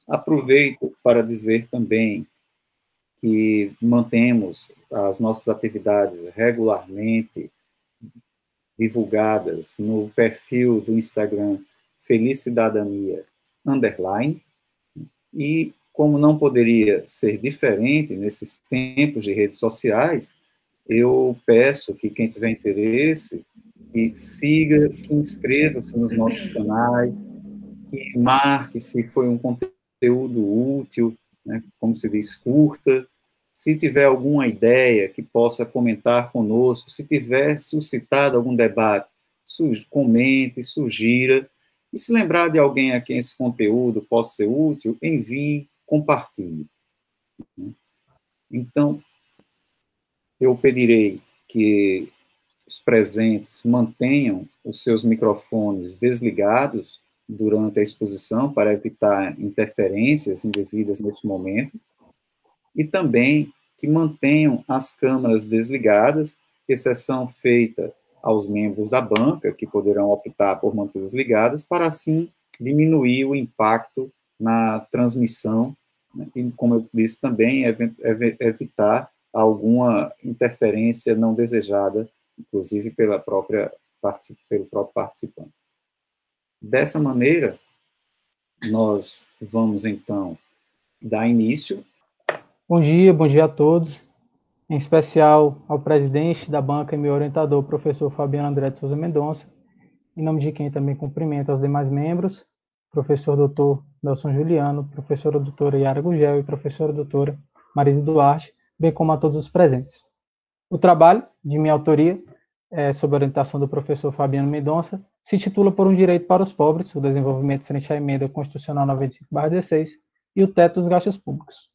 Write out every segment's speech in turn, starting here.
Aproveito para dizer também que mantemos as nossas atividades regularmente divulgadas no perfil do Instagram Felicidadania _, e como não poderia ser diferente nesses tempos de redes sociais, eu peço que quem tiver interesse, que siga, que inscreva-se nos nossos canais, que marque se foi um conteúdo útil, né, como se diz, curta. Se tiver alguma ideia que possa comentar conosco, se tiver suscitado algum debate, comente, sugira. E se lembrar de alguém a quem esse conteúdo possa ser útil, envie, compartilhe. Então, eu pedirei que os presentes mantenham os seus microfones desligados durante a exposição para evitar interferências indevidas neste momento, e também que mantenham as câmeras desligadas, exceção feita aos membros da banca, que poderão optar por mantê-las ligadas, para assim diminuir o impacto na transmissão, né, e, como eu disse também, evitar alguma interferência não desejada, inclusive pelo próprio participante. Dessa maneira, nós vamos, então, dar início. Bom dia a todos, em especial ao presidente da banca e meu orientador, professor Fabiano André de Souza Mendonça, em nome de quem também cumprimento aos demais membros, professor doutor Nelson Juliano, professora doutora Yara Gugel e professora doutora Marisa Duarte, bem como a todos os presentes. O trabalho, de minha autoria, sob a orientação do professor Fabiano Mendonça, se titula Por um Direito para os Pobres, o desenvolvimento frente à emenda constitucional 95/16 e o teto dos gastos públicos.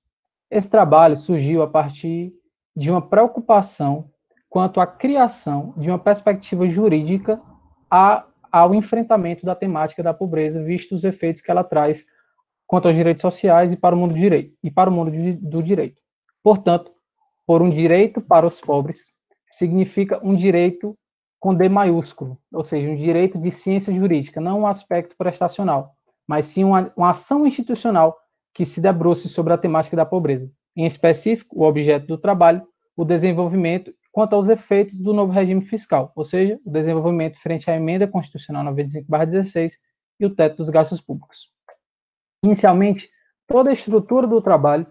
Esse trabalho surgiu a partir de uma preocupação quanto à criação de uma perspectiva jurídica ao enfrentamento da temática da pobreza, visto os efeitos que ela traz quanto aos direitos sociais e para o mundo do direito. Do direito. Portanto, por um direito para os pobres significa um direito com D maiúsculo, ou seja, um direito de ciência jurídica, não um aspecto prestacional, mas sim uma ação institucional que se debruce sobre a temática da pobreza. Em específico, o objeto do trabalho, o desenvolvimento quanto aos efeitos do novo regime fiscal, ou seja, o desenvolvimento frente à emenda constitucional 95/16 e o teto dos gastos públicos. Inicialmente, toda a estrutura do trabalho,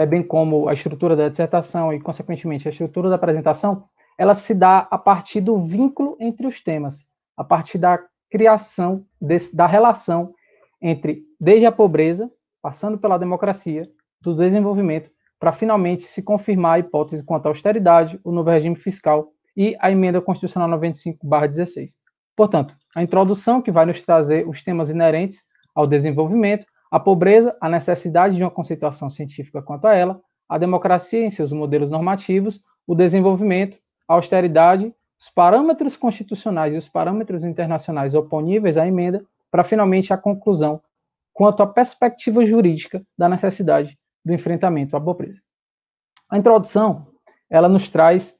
bem como a estrutura da dissertação e, consequentemente, a estrutura da apresentação, ela se dá a partir do vínculo entre os temas, a partir da criação, da relação entre, desde a pobreza, passando pela democracia, do desenvolvimento, para finalmente se confirmar a hipótese quanto à austeridade, o novo regime fiscal e a emenda constitucional 95/16. Portanto, a introdução que vai nos trazer os temas inerentes ao desenvolvimento, a pobreza, a necessidade de uma conceituação científica quanto a ela, a democracia em seus modelos normativos, o desenvolvimento, a austeridade, os parâmetros constitucionais e os parâmetros internacionais oponíveis à emenda, para finalmente a conclusão quanto à perspectiva jurídica da necessidade do enfrentamento à pobreza. A introdução, ela nos traz,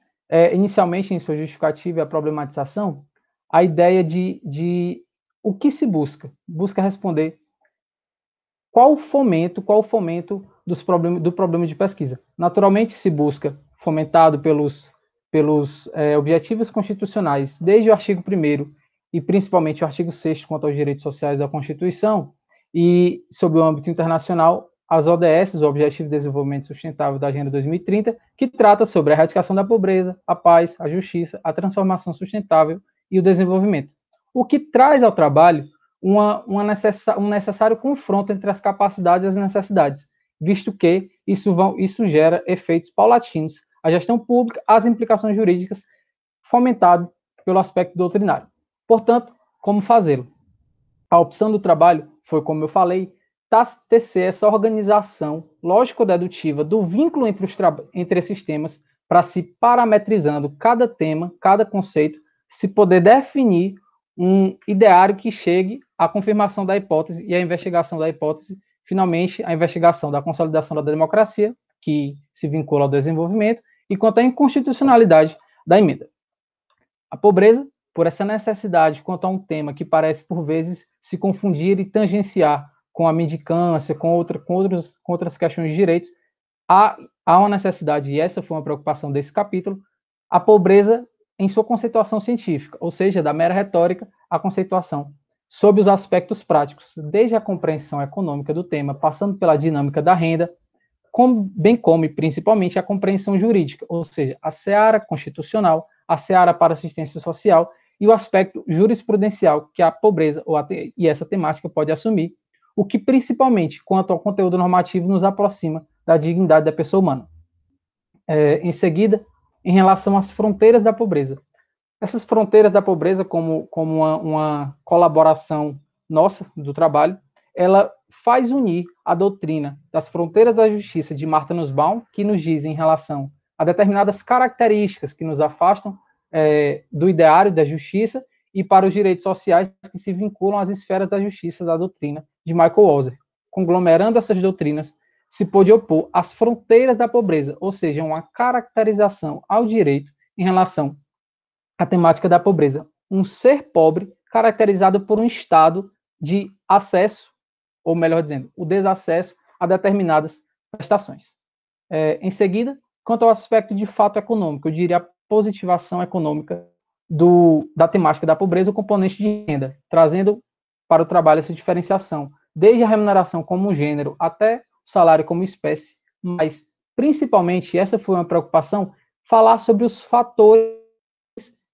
inicialmente em sua justificativa e a problematização, a ideia de o que se busca. Busca responder qual o fomento do problema de pesquisa. Naturalmente se busca, fomentado pelos objetivos constitucionais, desde o artigo 1º e principalmente o artigo 6º quanto aos direitos sociais da Constituição, e, sob o âmbito internacional, as ODS, o Objetivo de Desenvolvimento Sustentável da Agenda 2030, que trata sobre a erradicação da pobreza, a paz, a justiça, a transformação sustentável e o desenvolvimento. O que traz ao trabalho um necessário confronto entre as capacidades e as necessidades, visto que isso gera efeitos paulatinos à gestão pública, às implicações jurídicas, fomentado pelo aspecto doutrinário. Portanto, como fazê-lo? A opção do trabalho foi, como eu falei, tecer essa organização lógico-dedutiva do vínculo entre esses temas, para se parametrizando cada tema, cada conceito, se poder definir um ideário que chegue à confirmação da hipótese e à investigação da hipótese, finalmente, a investigação da consolidação da democracia, que se vincula ao desenvolvimento, e quanto à inconstitucionalidade da emenda. A pobreza, por essa necessidade quanto a um tema que parece, por vezes, se confundir e tangenciar com a mendicância, com outras questões de direitos, há uma necessidade, e essa foi uma preocupação desse capítulo, a pobreza em sua conceituação científica, ou seja, da mera retórica à conceituação, sob os aspectos práticos, desde a compreensão econômica do tema, passando pela dinâmica da renda, bem como e principalmente a compreensão jurídica, ou seja, a seara constitucional, a seara para assistência social e o aspecto jurisprudencial que a pobreza e essa temática pode assumir, o que principalmente, quanto ao conteúdo normativo, nos aproxima da dignidade da pessoa humana. Em seguida, em relação às fronteiras da pobreza. Essas fronteiras da pobreza, como uma colaboração nossa do trabalho, ela faz unir a doutrina das fronteiras da justiça de Martha Nussbaum, que nos diz em relação a determinadas características que nos afastam do ideário da justiça e para os direitos sociais que se vinculam às esferas da justiça da doutrina de Michael Walzer. Conglomerando essas doutrinas, se pôde opor às fronteiras da pobreza, ou seja, uma caracterização ao direito em relação à temática da pobreza. Um ser pobre caracterizado por um estado de acesso, ou melhor dizendo, o desacesso a determinadas prestações. Em seguida, quanto ao aspecto de fato econômico, eu diria a positivação econômica da temática da pobreza, o componente de renda, trazendo para o trabalho essa diferenciação, desde a remuneração como gênero até o salário como espécie, mas, principalmente, essa foi uma preocupação, falar sobre os fatores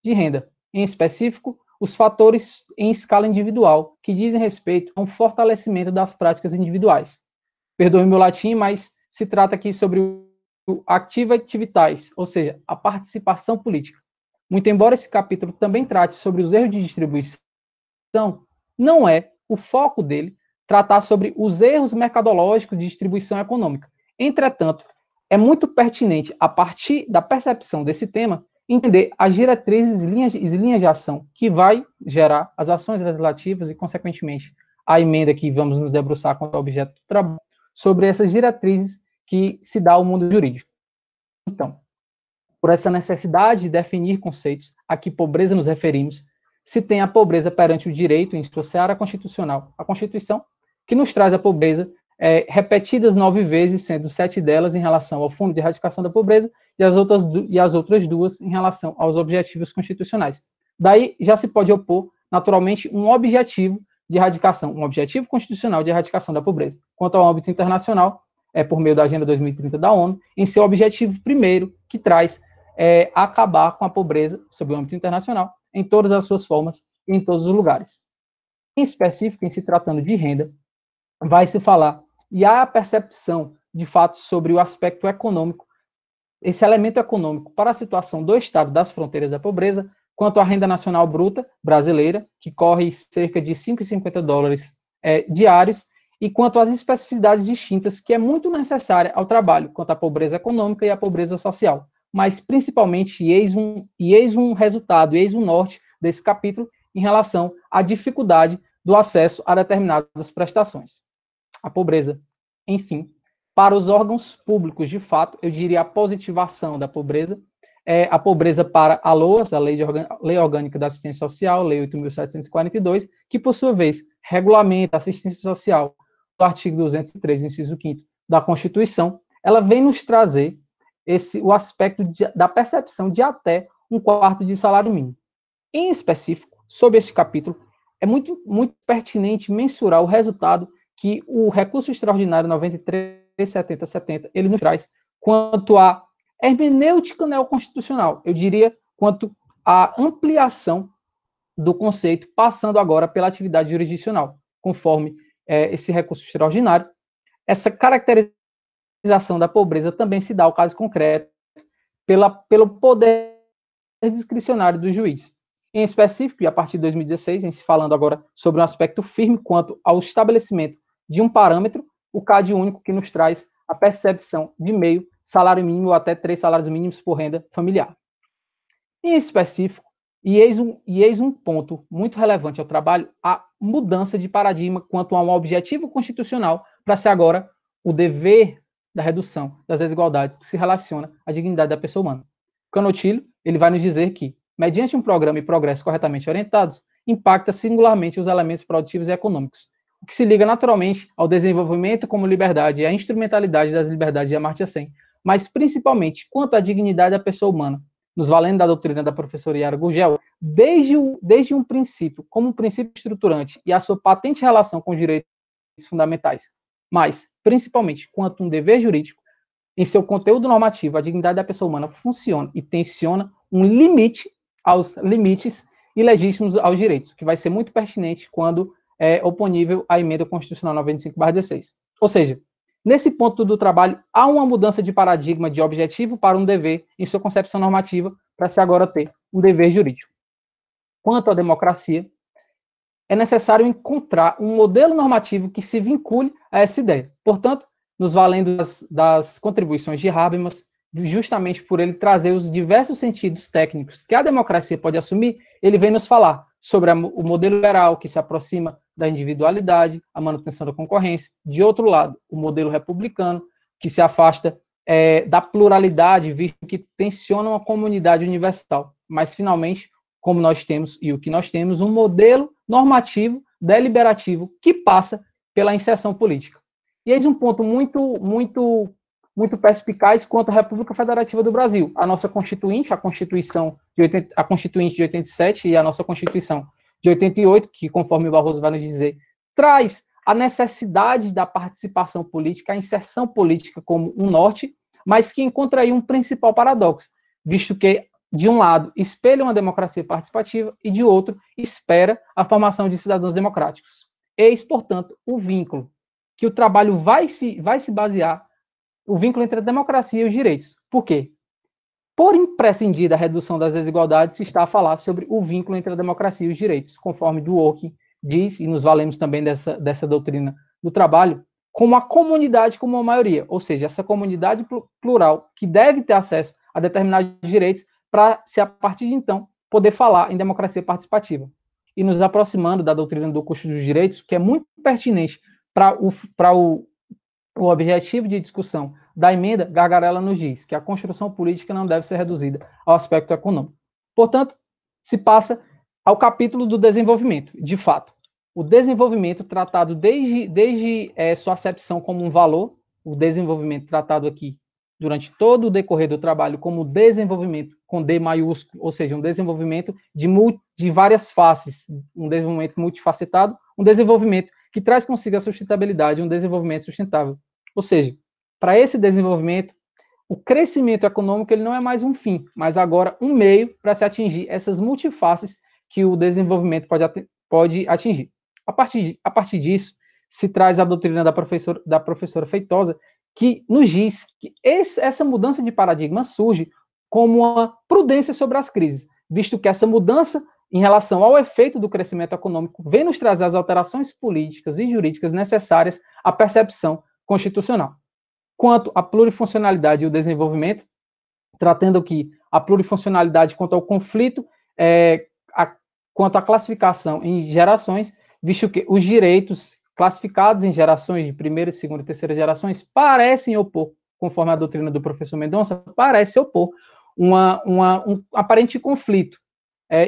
de renda, em específico, os fatores em escala individual, que dizem respeito a um fortalecimento das práticas individuais. Perdoe meu latim, mas se trata aqui sobre o activa activitas, ou seja, a participação política. Muito embora esse capítulo também trate sobre os erros de distribuição, não é o foco dele tratar sobre os erros mercadológicos de distribuição econômica. Entretanto, é muito pertinente, a partir da percepção desse tema, entender as diretrizes e linhas de ação que vai gerar as ações legislativas e, consequentemente, a emenda que vamos nos debruçar quanto ao objeto do trabalho, sobre essas diretrizes que se dá ao mundo jurídico. Então, por essa necessidade de definir conceitos a que pobreza nos referimos, se tem a pobreza perante o direito em sua seara constitucional, a Constituição, que nos traz a pobreza repetidas 9 vezes, sendo 7 delas em relação ao Fundo de Erradicação da Pobreza e as outras 2 em relação aos objetivos constitucionais. Daí já se pode opor, naturalmente, um objetivo de erradicação, um objetivo constitucional de erradicação da pobreza. Quanto ao âmbito internacional, por meio da Agenda 2030 da ONU, em seu objetivo primeiro, que traz acabar com a pobreza, sob o âmbito internacional, em todas as suas formas e em todos os lugares. Em específico, em se tratando de renda, vai se falar, e há a percepção, de fato, sobre o aspecto econômico, esse elemento econômico para a situação do Estado das fronteiras da pobreza, quanto à renda nacional bruta brasileira, que corre cerca de $5,50 diários, e quanto às especificidades distintas, que é muito necessária ao trabalho, quanto à pobreza econômica e à pobreza social. Mas, principalmente, eis um resultado, eis um norte desse capítulo, em relação à dificuldade do acesso a determinadas prestações. A pobreza, enfim, para os órgãos públicos, de fato, eu diria a positivação da pobreza, a pobreza para a LOAS, a Lei Orgânica da Assistência Social, Lei 8.742, que, por sua vez, regulamenta a assistência social, do artigo 203, inciso 5º da Constituição, ela vem nos trazer o aspecto da percepção de até 1/4 de salário mínimo. Em específico, sobre este capítulo, é muito, muito pertinente mensurar o resultado que o recurso extraordinário 93.70.70 ele nos traz quanto à hermenêutica neoconstitucional, eu diria, quanto à ampliação do conceito, passando agora pela atividade jurisdicional, conforme esse recurso extraordinário. Essa caracterização da pobreza também se dá ao caso concreto pelo poder discricionário do juiz. Em específico, e a partir de 2016, em se falando agora sobre um aspecto firme quanto ao estabelecimento de um parâmetro, o CAD único, que nos traz a percepção de meio salário mínimo ou até 3 salários mínimos por renda familiar. Em específico, e eis um ponto muito relevante ao trabalho, a mudança de paradigma quanto a um objetivo constitucional para ser agora o dever da redução das desigualdades que se relaciona à dignidade da pessoa humana. Canotilho, ele vai nos dizer que, mediante um programa e progresso corretamente orientados, impacta singularmente os elementos produtivos e econômicos, que se liga naturalmente ao desenvolvimento como liberdade e à instrumentalidade das liberdades de Amartya Sen, mas principalmente quanto à dignidade da pessoa humana, nos valendo da doutrina da professora Yara Gurgel, desde um princípio, como um princípio estruturante e a sua patente relação com os direitos fundamentais, mas principalmente quanto um dever jurídico, em seu conteúdo normativo, a dignidade da pessoa humana funciona e tensiona um limite aos limites ilegítimos aos direitos, que vai ser muito pertinente quando é oponível à emenda constitucional 95/16. Ou seja, nesse ponto do trabalho, há uma mudança de paradigma de objetivo para um dever em sua concepção normativa, para se agora ter um dever jurídico. Quanto à democracia, é necessário encontrar um modelo normativo que se vincule a essa ideia. Portanto, nos valendo das contribuições de Habermas, justamente por ele trazer os diversos sentidos técnicos que a democracia pode assumir, ele vem nos falar sobre o modelo liberal, que se aproxima da individualidade, a manutenção da concorrência. De outro lado, o modelo republicano, que se afasta da pluralidade, visto que tensiona uma comunidade universal. Mas, finalmente, como nós temos, e o que nós temos, um modelo normativo, deliberativo, que passa pela inserção política. E eis um ponto muito perspicaz quanto à República Federativa do Brasil. A nossa Constituinte, a Constituinte de 87 e a nossa Constituição de 88, que, conforme o Barroso vai nos dizer, traz a necessidade da participação política, a inserção política como um norte, mas que encontra aí um principal paradoxo, visto que, de um lado, espelha uma democracia participativa e, de outro, espera a formação de cidadãos democráticos. Eis, portanto, o vínculo que o trabalho vai se basear, o vínculo entre a democracia e os direitos. Por quê? Por imprescindida a redução das desigualdades, se está a falar sobre o vínculo entre a democracia e os direitos, conforme Dworkin diz, e nos valemos também dessa doutrina do trabalho, como a comunidade como uma maioria, ou seja, essa comunidade plural que deve ter acesso a determinados direitos para, se a partir de então, poder falar em democracia participativa. E nos aproximando da doutrina do custo dos direitos, que é muito pertinente para o objetivo de discussão da emenda, Gargarella nos diz que a construção política não deve ser reduzida ao aspecto econômico. Portanto, se passa ao capítulo do desenvolvimento. De fato, o desenvolvimento tratado desde sua acepção como um valor, o desenvolvimento tratado aqui durante todo o decorrer do trabalho como desenvolvimento com D maiúsculo, ou seja, um desenvolvimento de várias faces, um desenvolvimento multifacetado, um desenvolvimento que traz consigo a sustentabilidade, um desenvolvimento sustentável. Ou seja, para esse desenvolvimento, o crescimento econômico ele não é mais um fim, mas agora um meio para se atingir essas multifaces que o desenvolvimento pode atingir. A partir disso, se traz a doutrina da professora Feitosa, que nos diz que essa mudança de paradigma surge como uma prudência sobre as crises, visto que essa mudança em relação ao efeito do crescimento econômico vem nos trazer as alterações políticas e jurídicas necessárias à percepção constitucional. Quanto à plurifuncionalidade e o desenvolvimento, tratando aqui a plurifuncionalidade quanto ao conflito, quanto à classificação em gerações, visto que os direitos classificados em gerações de primeira, segunda e terceira gerações parecem opor, conforme a doutrina do professor Mendonça, parece opor um aparente conflito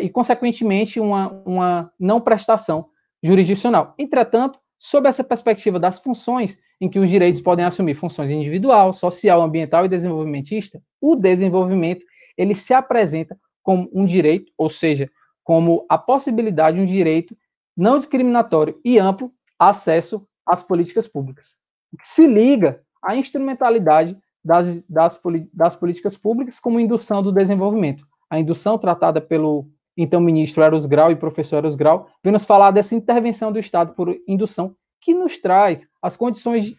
e, consequentemente, uma não prestação jurisdicional. Entretanto, sob essa perspectiva das funções em que os direitos podem assumir funções individual, social, ambiental e desenvolvimentista, o desenvolvimento ele se apresenta como um direito, ou seja, como a possibilidade de um direito não discriminatório e amplo acesso às políticas públicas, que se liga à instrumentalidade das políticas públicas como indução do desenvolvimento. A indução tratada pelo então ministro Eros Grau e professor Eros Grau vem nos falar dessa intervenção do Estado por indução que nos traz as condições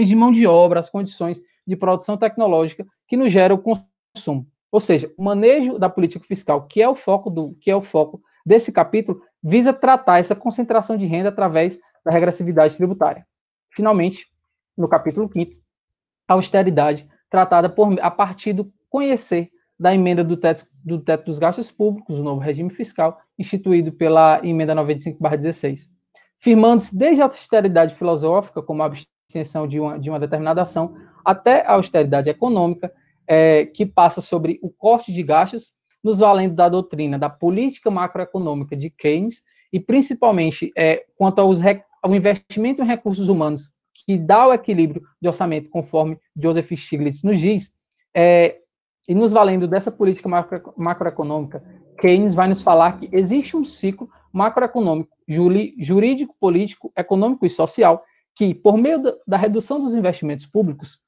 de mão de obra, as condições de produção tecnológica que nos gera o consumo. Ou seja, o manejo da política fiscal, que é o foco desse capítulo, visa tratar essa concentração de renda através da regressividade tributária. Finalmente, no capítulo 5º, a austeridade tratada a partir do conhecer da emenda do teto dos gastos públicos, o novo regime fiscal, instituído pela emenda 95/16. Firmando-se desde a austeridade filosófica, como a abstenção de uma determinada ação, até a austeridade econômica, que passa sobre o corte de gastos, nos valendo da doutrina da política macroeconômica de Keynes, e principalmente quanto ao investimento em recursos humanos, que dá o equilíbrio de orçamento, conforme Joseph Stiglitz nos diz, e nos valendo dessa política macroeconômica, Keynes vai nos falar que existe um ciclo macroeconômico, jurídico, político, econômico e social, que, por meio da redução dos investimentos públicos,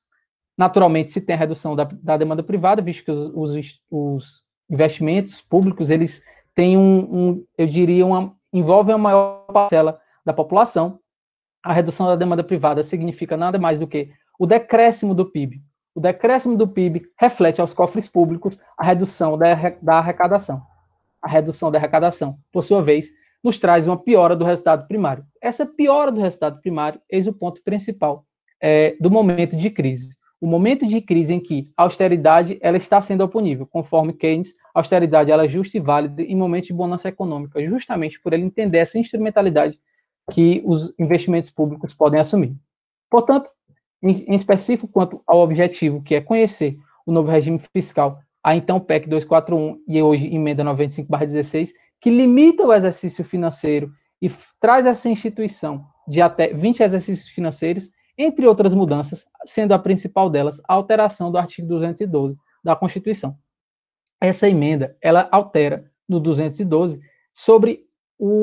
naturalmente se tem a redução da demanda privada, visto que os investimentos públicos, eles têm eu diria, envolvem a maior parcela da população. A redução da demanda privada significa nada mais do que o decréscimo do PIB. O decréscimo do PIB reflete aos cofres públicos a redução da arrecadação. A redução da arrecadação, por sua vez, nos traz uma piora do resultado primário. Essa piora do resultado primário, eis o ponto principal do momento de crise. O momento de crise em que a austeridade ela está sendo oponível, conforme Keynes, a austeridade ela é justa e válida em momentos de bonança econômica, justamente por ele entender essa instrumentalidade que os investimentos públicos podem assumir. Portanto, em específico quanto ao objetivo, que é conhecer o novo regime fiscal, a então PEC 241 e hoje emenda 95/16, que limita o exercício financeiro e traz essa instituição de até 20 exercícios financeiros, entre outras mudanças, sendo a principal delas a alteração do artigo 212 da Constituição. Essa emenda, ela altera no 212 sobre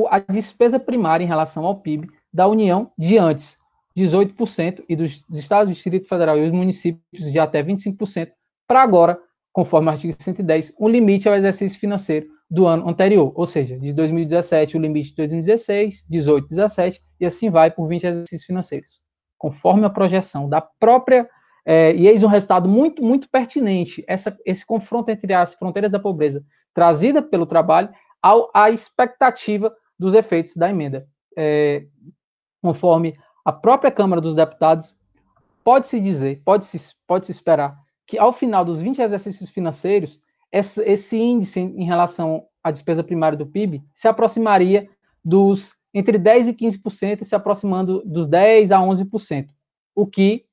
a despesa primária em relação ao PIB da União de antes 18% e dos estados, Distrito Federal e os municípios de até 25%, para agora, conforme o artigo 110, um limite ao exercício financeiro do ano anterior, ou seja, de 2017 o limite de 2016, 18, 17 e assim vai por 20 exercícios financeiros, conforme a projeção da própria, e eis um resultado muito, muito pertinente, esse confronto entre as fronteiras da pobreza trazida pelo trabalho à expectativa dos efeitos da emenda. Conforme a própria Câmara dos Deputados, pode-se dizer, pode-se esperar que ao final dos 20 exercícios financeiros, esse índice em relação à despesa primária do PIB se aproximaria entre 10% e 15%, se aproximando dos 10% a 11%, o que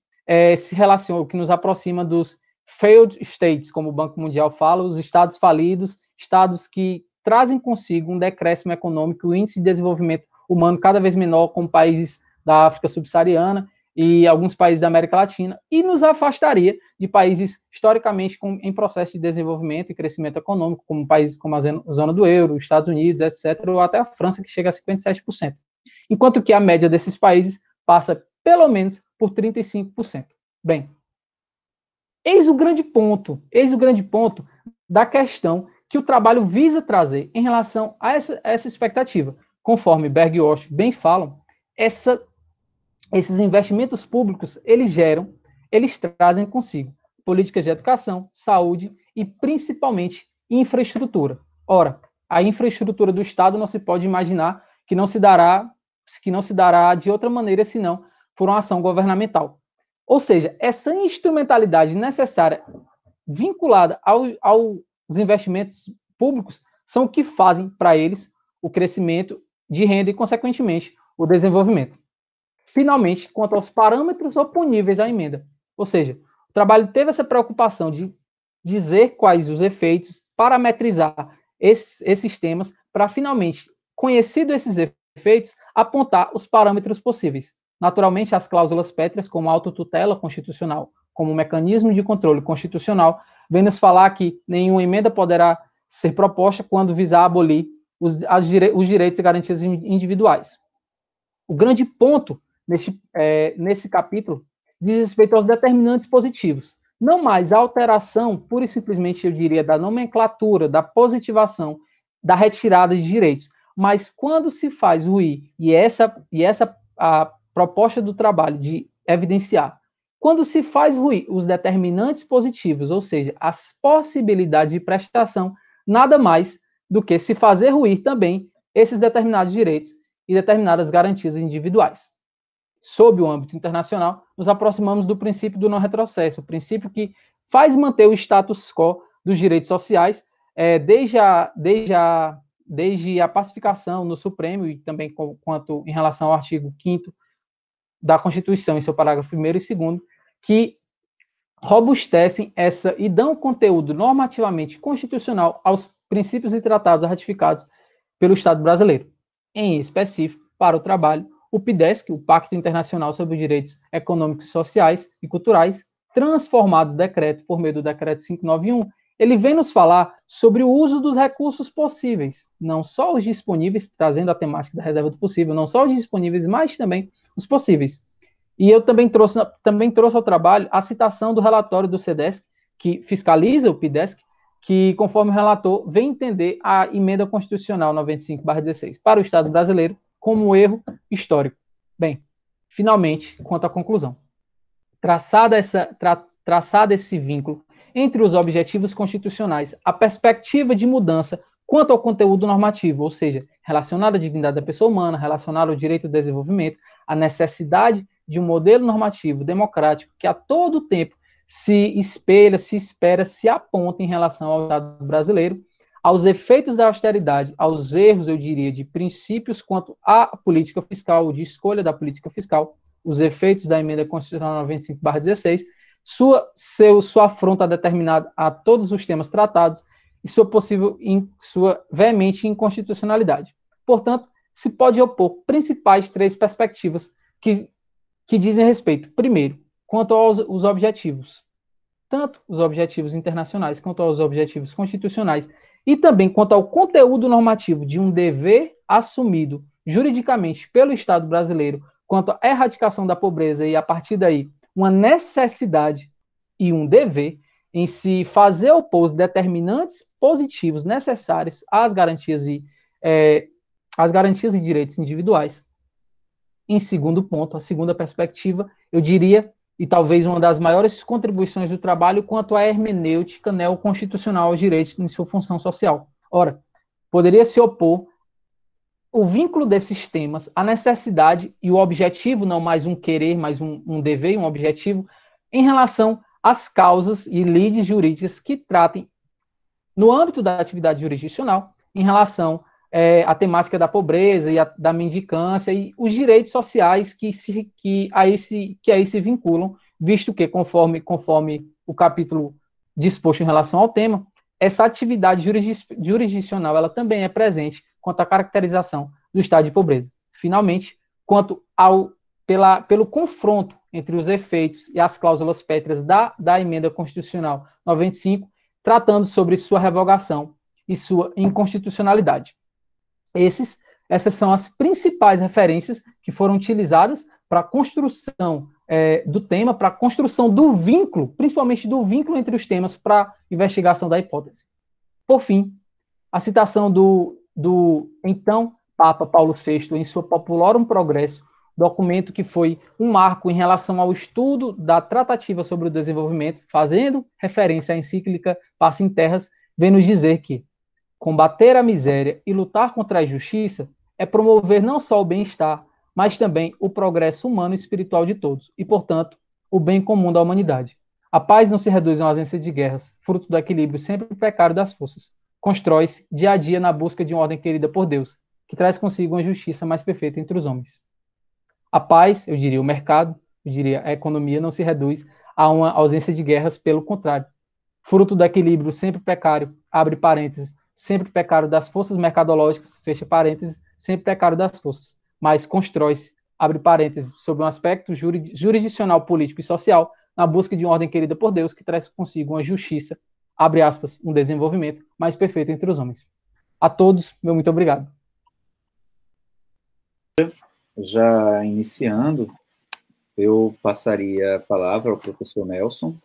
se relaciona, o que nos aproxima dos failed states, como o Banco Mundial fala, os estados falidos, estados que trazem consigo um decréscimo econômico, o índice de desenvolvimento humano cada vez menor, como países da África subsaariana e alguns países da América Latina, e nos afastaria de países historicamente em processo de desenvolvimento e crescimento econômico, como países como a zona do euro, Estados Unidos, etc., ou até a França, que chega a 57%. Enquanto que a média desses países passa pelo menos por 35%. Bem, eis o grande ponto da questão que o trabalho visa trazer em relação a essa expectativa. Conforme Berg e Walsh bem falam, esses investimentos públicos, eles trazem consigo políticas de educação, saúde e, principalmente, infraestrutura. Ora, a infraestrutura do Estado não se pode imaginar que não se dará de outra maneira, senão por uma ação governamental. Ou seja, essa instrumentalidade necessária, vinculada aos investimentos públicos, são o que fazem para eles o crescimento de renda e, consequentemente, o desenvolvimento. Finalmente, quanto aos parâmetros oponíveis à emenda, ou seja, o trabalho teve essa preocupação de dizer quais os efeitos, parametrizar esses temas, para finalmente, conhecido esses efeitos, apontar os parâmetros possíveis. Naturalmente, as cláusulas pétreas, como a autotutela constitucional, como mecanismo de controle constitucional, vem nos falar que nenhuma emenda poderá ser proposta quando visar abolir os direitos e garantias individuais. O grande ponto nesse capítulo diz respeito aos determinantes positivos. Não mais a alteração, pura e simplesmente, eu diria, da nomenclatura, da positivação, da retirada de direitos. Mas quando se faz ruir, e essa a proposta do trabalho de evidenciar, quando se faz ruir os determinantes positivos, ou seja, as possibilidades de prestação, nada mais do que se fazer ruir também esses determinados direitos e determinadas garantias individuais. Sob o âmbito internacional, nos aproximamos do princípio do não retrocesso, o princípio que faz manter o status quo dos direitos sociais desde a pacificação no Supremo e também quanto em relação ao artigo 5º da Constituição, em seu parágrafo 1º e 2º, que robustecem e dão conteúdo normativamente constitucional aos princípios e tratados ratificados pelo Estado brasileiro, em específico, para o trabalho, o PIDESC, o Pacto Internacional sobre os Direitos Econômicos, Sociais e Culturais, transformado decreto por meio do decreto 591, ele vem nos falar sobre o uso dos recursos possíveis, não só os disponíveis, trazendo a temática da reserva do possível, não só os disponíveis, mas também os possíveis. E eu também trouxe ao trabalho a citação do relatório do CEDESC, que fiscaliza o PIDESC, que, conforme o relator, vem entender a emenda constitucional 95/16 para o Estado brasileiro como um erro histórico. Bem, finalmente, quanto à conclusão. Traçado esse vínculo entre os objetivos constitucionais, a perspectiva de mudança quanto ao conteúdo normativo, ou seja, relacionada à dignidade da pessoa humana, relacionada ao direito ao desenvolvimento, a necessidade de um modelo normativo democrático que a todo tempo se espelha, se espera, se aponta em relação ao Estado brasileiro, aos efeitos da austeridade, aos erros, eu diria, de princípios quanto à política fiscal, de escolha da política fiscal, os efeitos da emenda constitucional 95/16, sua afronta determinada a todos os temas tratados e sua veemente inconstitucionalidade. Portanto, se pode opor principais três perspectivas que dizem respeito, primeiro, quanto aos objetivos, tanto os objetivos internacionais quanto aos objetivos constitucionais, e também quanto ao conteúdo normativo de um dever assumido juridicamente pelo Estado brasileiro quanto à erradicação da pobreza e, a partir daí, uma necessidade e um dever em se fazer opor os determinantes positivos necessários às garantias e direitos individuais. Em segundo ponto, a segunda perspectiva, eu diria, e talvez uma das maiores contribuições do trabalho, quanto à hermenêutica neoconstitucional aos direitos em sua função social. Ora, poderia se opor o vínculo desses temas, a necessidade e o objetivo, não mais um querer, mas um dever, um objetivo, em relação às causas e lides jurídicas que tratem, no âmbito da atividade jurisdicional, em relação à temática da pobreza e da mendicância e os direitos sociais que aí se vinculam, visto que, conforme o capítulo disposto em relação ao tema, essa atividade jurisdicional ela também é presente quanto à caracterização do estado de pobreza. Finalmente, quanto pelo confronto entre os efeitos e as cláusulas pétreas da emenda constitucional 95, tratando sobre sua revogação e sua inconstitucionalidade. Essas são as principais referências que foram utilizadas para a construção do tema, para a construção do vínculo, principalmente do vínculo entre os temas para a investigação da hipótese. Por fim, a citação do então Papa Paulo VI em sua Populorum Progresso, documento que foi um marco em relação ao estudo da tratativa sobre o desenvolvimento, fazendo referência à encíclica Pacem Terras, vem nos dizer que combater a miséria e lutar contra a injustiça é promover não só o bem-estar, mas também o progresso humano e espiritual de todos, e, portanto, o bem comum da humanidade. A paz não se reduz a uma ausência de guerras, fruto do equilíbrio sempre precário das forças. Constrói-se dia a dia na busca de uma ordem querida por Deus, que traz consigo uma justiça mais perfeita entre os homens. A paz, eu diria o mercado, eu diria a economia, não se reduz a uma ausência de guerras, pelo contrário. Fruto do equilíbrio sempre precário, abre parênteses, sempre precário das forças mercadológicas, fecha parênteses, sempre precário das forças, mas constrói-se, abre parênteses, sob um aspecto jurisdicional, político e social, na busca de uma ordem querida por Deus, que traz consigo uma justiça, abre aspas, um desenvolvimento mais perfeito entre os homens. A todos, meu muito obrigado. Já iniciando, eu passaria a palavra ao professor Nelson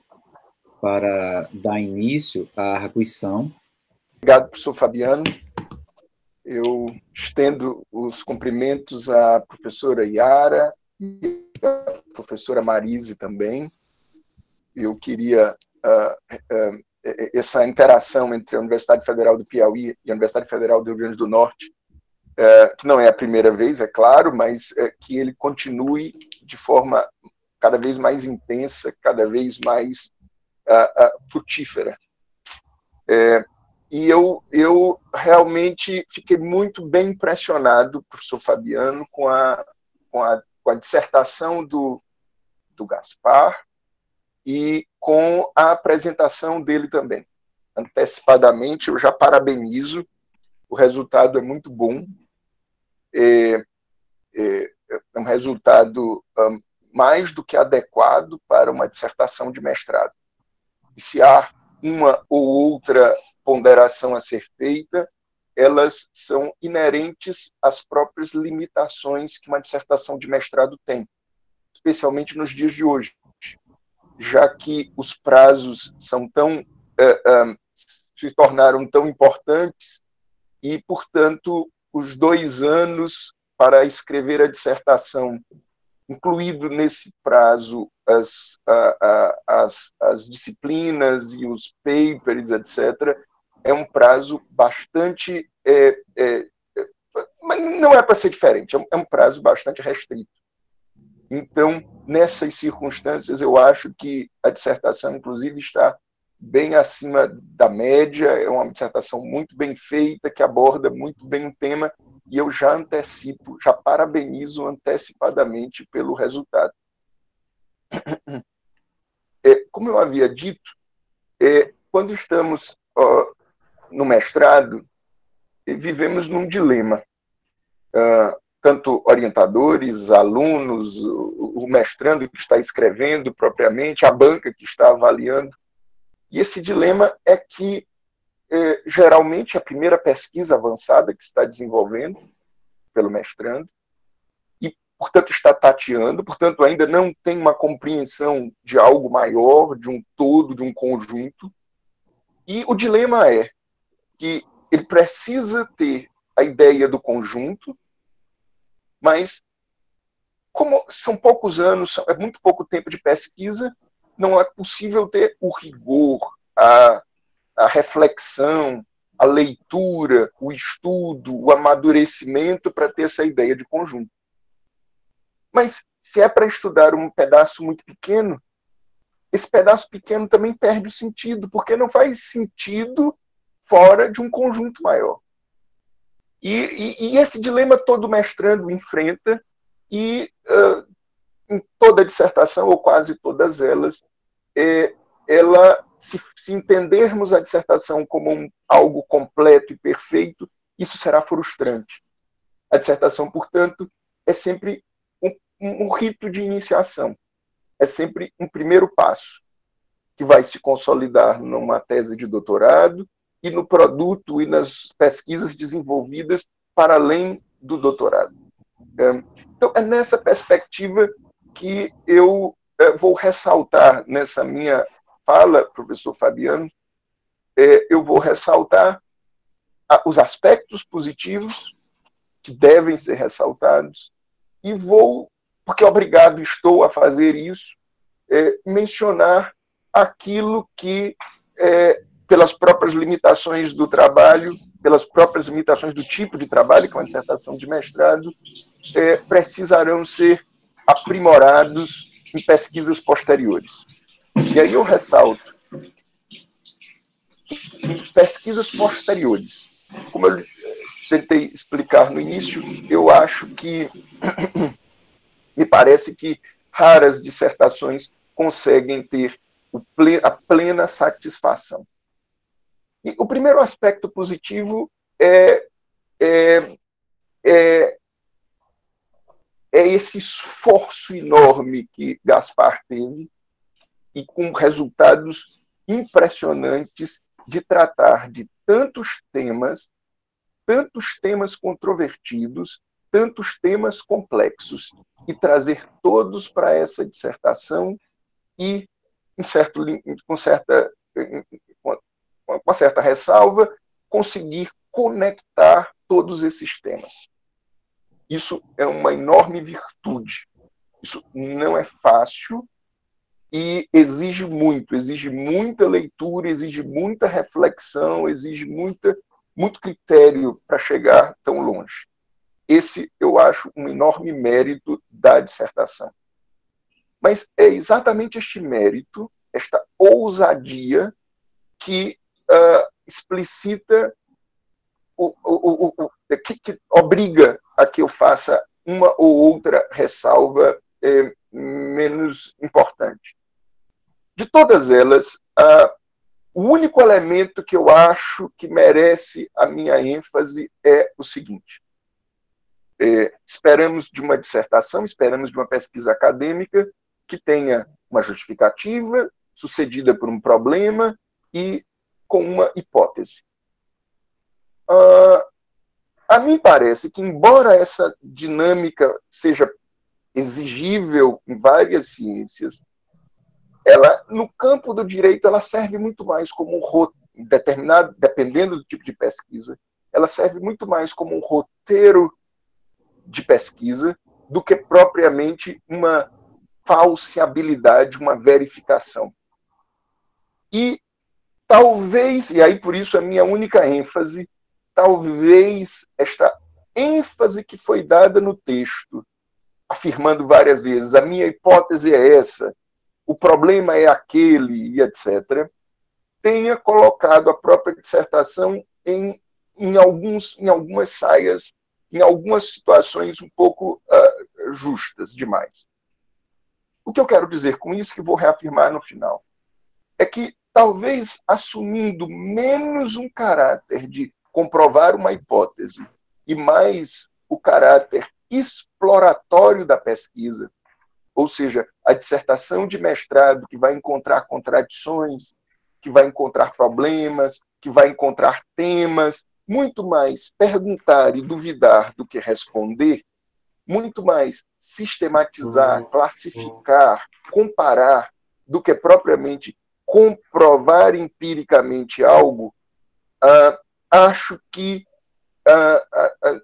para dar início à arguição. Obrigado, professor Fabiano. Eu estendo os cumprimentos à professora Yara e à professora Marise também. Eu queria essa interação entre a Universidade Federal do Piauí e a Universidade Federal do Rio Grande do Norte, que não é a primeira vez, é claro, mas que ele continue de forma cada vez mais intensa, cada vez mais frutífera. E eu realmente fiquei muito bem impressionado, professor Fabiano, com a dissertação do Gaspar e com a apresentação dele também. Antecipadamente, eu já parabenizo, o resultado é muito bom. um resultado mais do que adequado para uma dissertação de mestrado. E se há uma ou outra ponderação a ser feita, elas são inerentes às próprias limitações que uma dissertação de mestrado tem, especialmente nos dias de hoje, já que os prazos são se tornaram tão importantes e, portanto, os 2 anos para escrever a dissertação, incluído nesse prazo as disciplinas e os papers, etc., é um prazo bastante... mas não é para ser diferente, é um prazo bastante restrito. Então, nessas circunstâncias, eu acho que a dissertação, inclusive, está bem acima da média, é uma dissertação muito bem feita, que aborda muito bem o tema, e eu já antecipo, já parabenizo antecipadamente pelo resultado. Como eu havia dito, quando estamos no mestrado, vivemos num dilema. Tanto orientadores, alunos, o mestrando que está escrevendo propriamente, a banca que está avaliando. E esse dilema é que, geralmente, a primeira pesquisa avançada que se está desenvolvendo pelo mestrando, e, portanto, está tateando, portanto, ainda não tem uma compreensão de algo maior, de um todo, de um conjunto. E o dilema é que ele precisa ter a ideia do conjunto, mas, como são poucos anos, é muito pouco tempo de pesquisa, não é possível ter o rigor, a reflexão, a leitura, o estudo, o amadurecimento para ter essa ideia de conjunto. Mas, se é para estudar um pedaço muito pequeno, esse pedaço pequeno também perde o sentido, porque não faz sentido fora de um conjunto maior. E esse dilema todo mestrando enfrenta, e em toda a dissertação, ou quase todas elas, se entendermos a dissertação como algo completo e perfeito, isso será frustrante. A dissertação, portanto, é sempre um rito de iniciação, é sempre um primeiro passo, que vai se consolidar numa tese de doutorado, e no produto e nas pesquisas desenvolvidas para além do doutorado. Então, é nessa perspectiva que eu vou ressaltar nessa minha fala, professor Fabiano, eu vou ressaltar os aspectos positivos que devem ser ressaltados e vou, porque obrigado estou a fazer isso, mencionar aquilo que, pelas próprias limitações do trabalho, pelas próprias limitações do tipo de trabalho, que é uma dissertação de mestrado, precisarão ser aprimorados em pesquisas posteriores. E aí eu ressalto, em pesquisas posteriores, como eu tentei explicar no início, eu acho que, me parece que raras dissertações conseguem ter a plena satisfação. E o primeiro aspecto positivo é esse esforço enorme que Gaspar teve, e com resultados impressionantes, de tratar de tantos temas controvertidos, tantos temas complexos, e trazer todos para essa dissertação e, com uma certa ressalva, conseguir conectar todos esses temas. Isso é uma enorme virtude. Isso não é fácil e exige muita leitura, exige muita reflexão, exige muito critério para chegar tão longe. Esse, eu acho, um enorme mérito da dissertação. Mas é exatamente este mérito, esta ousadia, que explicita, que obriga a que eu faça uma ou outra ressalva menos importante. De todas elas, o único elemento que eu acho que merece a minha ênfase é o seguinte: Esperamos de uma dissertação, esperamos de uma pesquisa acadêmica que tenha uma justificativa, sucedida por um problema e com uma hipótese. A mim parece que, embora essa dinâmica seja exigível em várias ciências, ela, no campo do direito, ela serve muito mais como dependendo do tipo de pesquisa, ela serve muito mais como um roteiro de pesquisa do que propriamente uma falseabilidade, uma verificação. E talvez, e aí por isso a minha única ênfase, talvez esta ênfase que foi dada no texto, afirmando várias vezes, a minha hipótese é essa, o problema é aquele, e etc., tenha colocado a própria dissertação em algumas saias, em algumas situações um pouco justas demais. O que eu quero dizer com isso, que vou reafirmar no final, é que talvez assumindo menos um caráter de comprovar uma hipótese e mais o caráter exploratório da pesquisa, ou seja, a dissertação de mestrado que vai encontrar contradições, que vai encontrar problemas, que vai encontrar temas, muito mais perguntar e duvidar do que responder, muito mais sistematizar, classificar, comparar, do que propriamente comprovar empiricamente algo, acho que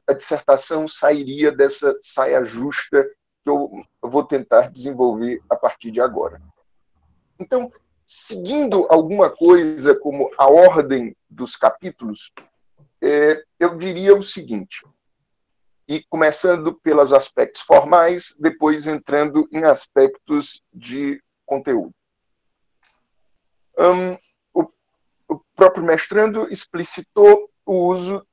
a dissertação sairia dessa saia justa que eu vou tentar desenvolver a partir de agora. Então, seguindo alguma coisa como a ordem dos capítulos, eu diria o seguinte, e começando pelos aspectos formais, depois entrando em aspectos de conteúdo. O próprio mestrando explicitou o uso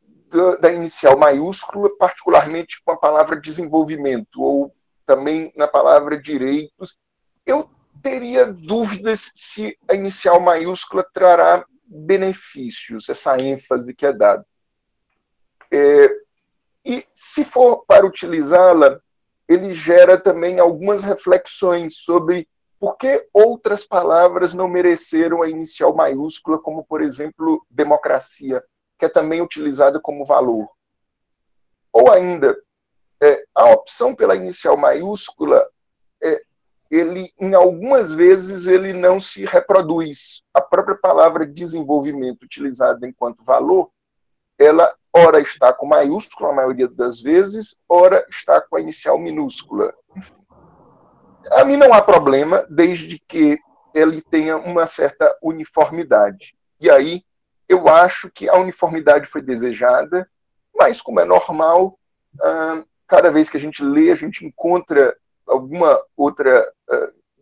da inicial maiúscula, particularmente com a palavra desenvolvimento, ou também na palavra direitos. Eu teria dúvidas se a inicial maiúscula trará benefícios, essa ênfase que é dada. E, se for para utilizá-la, ele gera também algumas reflexões sobre por que outras palavras não mereceram a inicial maiúscula, como, por exemplo, democracia, que é também utilizada como valor. Ou ainda, a opção pela inicial maiúscula, ele, em algumas vezes, ele não se reproduz. A própria palavra desenvolvimento, utilizada enquanto valor, ela ora está com maiúscula, a maioria das vezes, ora está com a inicial minúscula. Enfim. A mim não há problema, desde que ele tenha uma certa uniformidade. E aí, eu acho que a uniformidade foi desejada, mas, como é normal, cada vez que a gente lê, a gente encontra alguma outra...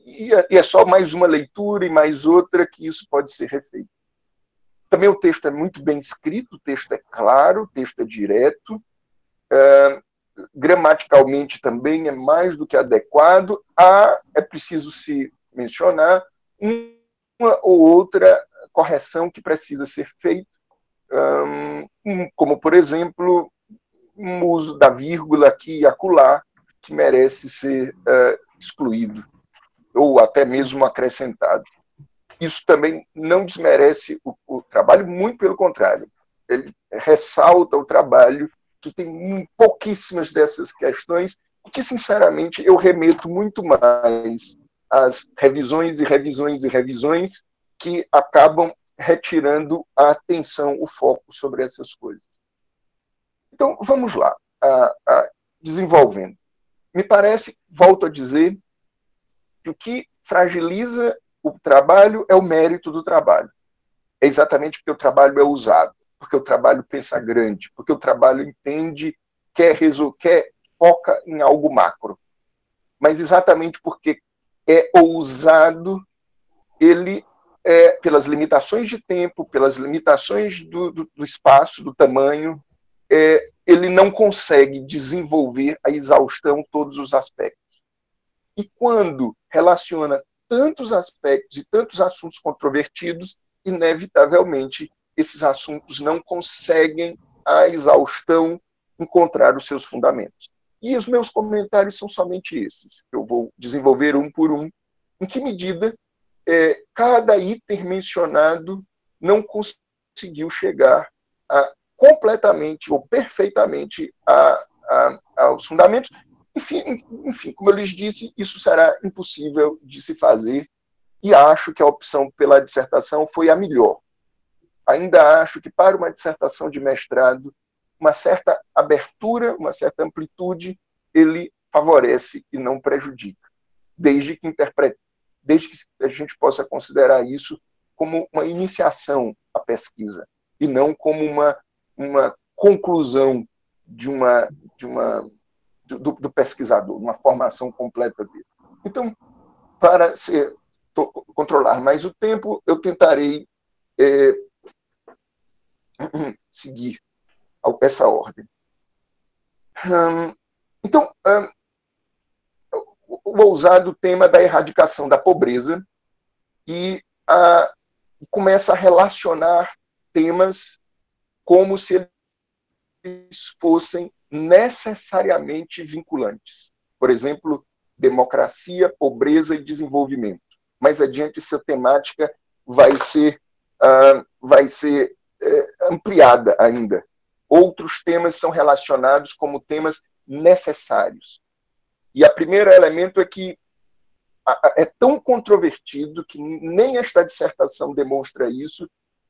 E é só mais uma leitura e mais outra que isso pode ser refeito. Também o texto é muito bem escrito, o texto é claro, o texto é direto, gramaticalmente também é mais do que adequado. É preciso se mencionar uma ou outra correção que precisa ser feita, como, por exemplo, um uso da vírgula aqui e acolá, que merece ser excluído, ou até mesmo acrescentado. Isso também não desmerece o trabalho, muito pelo contrário. Ele ressalta o trabalho, que tem pouquíssimas dessas questões, e que, sinceramente, eu remeto muito mais às revisões e revisões e revisões que acabam retirando a atenção, o foco sobre essas coisas. Então, vamos lá, desenvolvendo. Me parece, volto a dizer, que o que fragiliza o trabalho é o mérito do trabalho. É exatamente porque o trabalho é usado, porque o trabalho pensa grande, porque o trabalho entende, quer foca em algo macro. Mas exatamente porque é ousado, ele, pelas limitações de tempo, pelas limitações do espaço, do tamanho, ele não consegue desenvolver a exaustão todos os aspectos. E quando relaciona tantos aspectos e tantos assuntos controvertidos, inevitavelmente esses assuntos não conseguem a exaustão encontrar os seus fundamentos. E os meus comentários são somente esses. Eu vou desenvolver um por um. Em que medida cada item mencionado não conseguiu chegar completamente ou perfeitamente aos fundamentos. Enfim, como eu lhes disse, isso será impossível de se fazer, e acho que a opção pela dissertação foi a melhor. Ainda acho que para uma dissertação de mestrado, uma certa abertura, uma certa amplitude, ele favorece e não prejudica, desde que a gente possa considerar isso como uma iniciação à pesquisa, e não como uma conclusão do pesquisador, uma formação completa dele. Então, para controlar mais o tempo, eu tentarei seguir essa ordem. Então, o ousado tema da erradicação da pobreza e começa a relacionar temas como se eles fossem necessariamente vinculantes. Por exemplo, democracia, pobreza e desenvolvimento. Mais adiante, essa temática vai ser ampliada ainda. Outros temas são relacionados como temas necessários. E o primeiro elemento é que é tão controvertido que nem esta dissertação demonstra isso,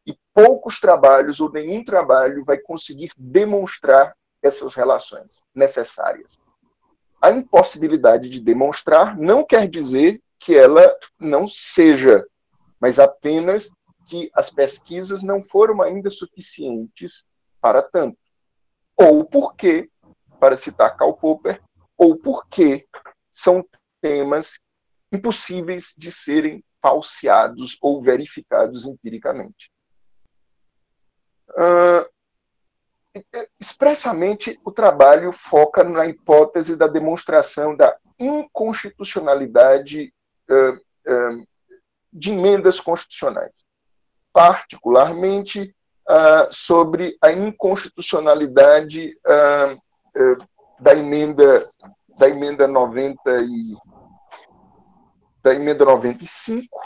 e poucos trabalhos ou nenhum trabalho vai conseguir demonstrar essas relações necessárias. A impossibilidade de demonstrar não quer dizer que ela não seja, mas apenas que as pesquisas não foram ainda suficientes para tanto. Ou porque, para citar Karl Popper, ou porque são temas impossíveis de serem falseados ou verificados empiricamente. Expressamente, o trabalho foca na hipótese da demonstração da inconstitucionalidade de emendas constitucionais, particularmente sobre a inconstitucionalidade da emenda 95,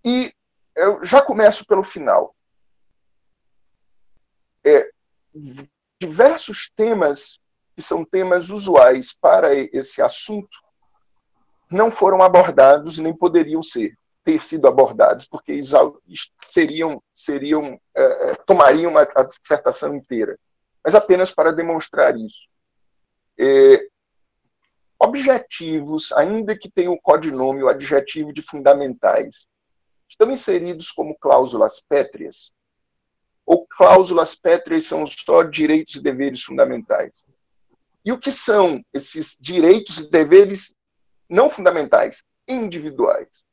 e eu já começo pelo final. Diversos temas que são temas usuais para esse assunto não foram abordados, nem poderiam ter sido abordados, porque tomariam a dissertação inteira, mas apenas para demonstrar isso. Objetivos, ainda que tenham o codinome, o adjetivo de fundamentais, estão inseridos como cláusulas pétreas, ou cláusulas pétreas são só direitos e deveres fundamentais? E o que são esses direitos e deveres não fundamentais, individuais?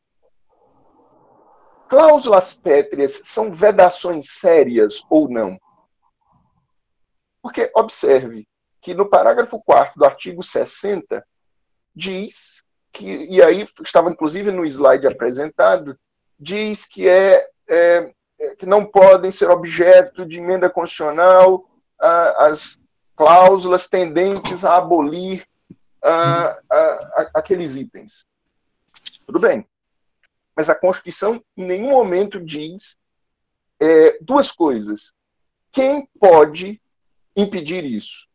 Cláusulas pétreas são vedações sérias ou não? Porque, observe, que no parágrafo 4º do artigo 60, diz que, e aí estava inclusive no slide apresentado, diz que que não podem ser objeto de emenda constitucional as cláusulas tendentes a abolir aqueles itens. Tudo bem. Mas a Constituição em nenhum momento diz duas coisas. Quem pode impedir isso?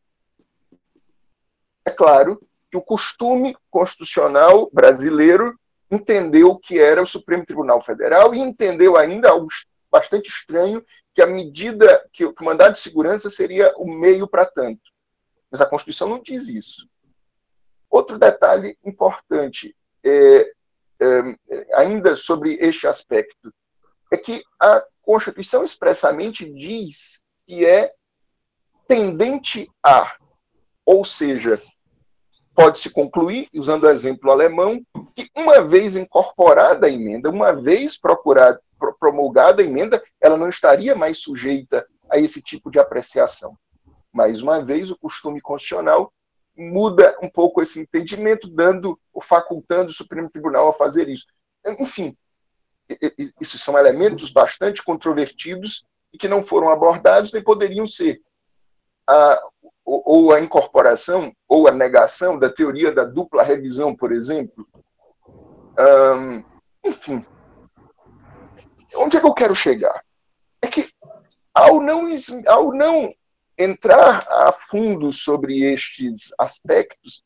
É claro que o costume constitucional brasileiro entendeu que era o Supremo Tribunal Federal e entendeu ainda algo bastante estranho, que a medida, que o mandado de segurança seria o meio para tanto. Mas a Constituição não diz isso. Outro detalhe importante, ainda sobre este aspecto, é que a Constituição expressamente diz que é tendente a, ou seja, pode-se concluir, usando o exemplo alemão, que uma vez incorporada a emenda, uma vez promulgada a emenda, ela não estaria mais sujeita a esse tipo de apreciação. Mais uma vez, o costume constitucional muda um pouco esse entendimento, facultando o Supremo Tribunal a fazer isso. Enfim, isso são elementos bastante controvertidos e que não foram abordados nem poderiam ser. Ou a incorporação, ou a negação da teoria da dupla revisão, por exemplo. Enfim, onde é que eu quero chegar? É que, ao não entrar a fundo sobre estes aspectos,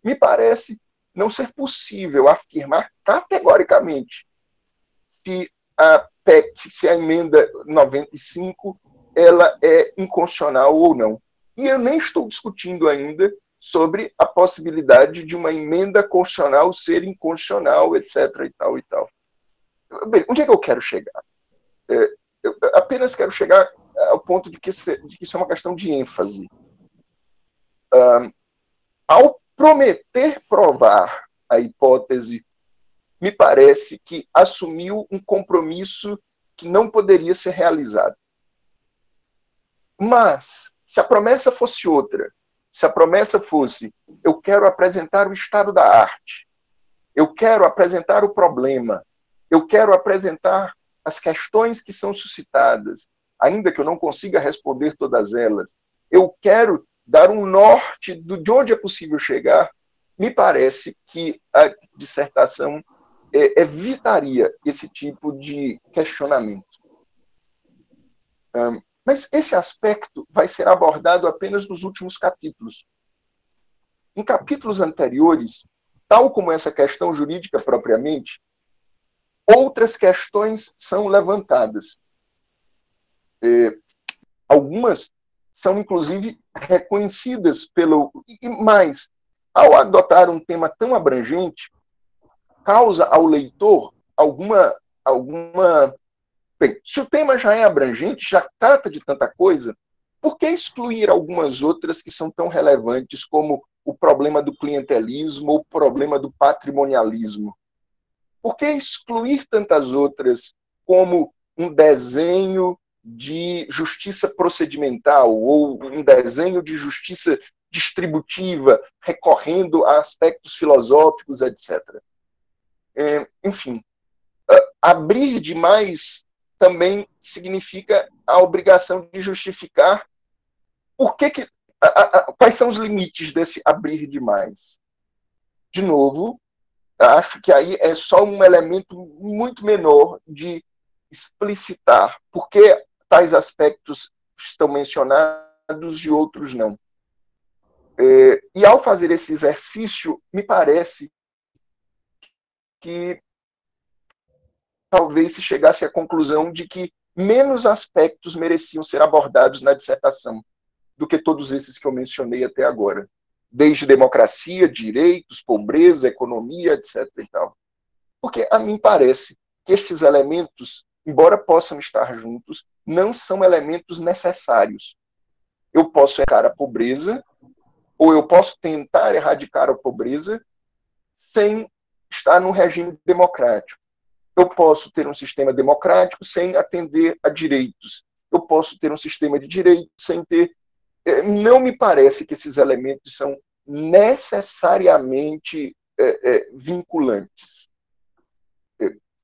me parece não ser possível afirmar categoricamente se a PEC, se a emenda 95, ela é inconstitucional ou não. E eu nem estou discutindo ainda sobre a possibilidade de uma emenda constitucional ser inconstitucional, etc. e tal e tal. Bem, onde é que eu quero chegar? Eu apenas quero chegar ao ponto de que isso é uma questão de ênfase. Ao prometer provar a hipótese, me parece que assumiu um compromisso que não poderia ser realizado. Mas, se a promessa fosse outra, se a promessa fosse: eu quero apresentar o estado da arte, eu quero apresentar o problema, eu quero apresentar as questões que são suscitadas, ainda que eu não consiga responder todas elas, eu quero dar um norte de onde é possível chegar, me parece que a dissertação evitaria esse tipo de questionamento. Mas esse aspecto vai ser abordado apenas nos últimos capítulos. Em capítulos anteriores, tal como essa questão jurídica propriamente, outras questões são levantadas. Algumas são, inclusive, reconhecidas pelo... E mais, ao adotar um tema tão abrangente, causa ao leitor alguma... Bem, se o tema já é abrangente, já trata de tanta coisa, por que excluir algumas outras que são tão relevantes como o problema do clientelismo ou o problema do patrimonialismo? Por que excluir tantas outras como um desenho de justiça procedimental ou um desenho de justiça distributiva, recorrendo a aspectos filosóficos, etc. Enfim, abrir demais também significa a obrigação de justificar quais são os limites desse abrir demais. De novo, acho que aí é só um elemento muito menor de explicitar por que tais aspectos estão mencionados e outros não. E ao fazer esse exercício, me parece que talvez se chegasse à conclusão de que menos aspectos mereciam ser abordados na dissertação do que todos esses que eu mencionei até agora, desde democracia, direitos, pobreza, economia, etc. e tal. Porque a mim parece que estes elementos, embora possam estar juntos, não são elementos necessários. Eu posso erradicar a pobreza, ou eu posso tentar erradicar a pobreza sem estar num regime democrático. Eu posso ter um sistema democrático sem atender a direitos. Eu posso ter um sistema de direitos sem ter... Não me parece que esses elementos são necessariamente vinculantes.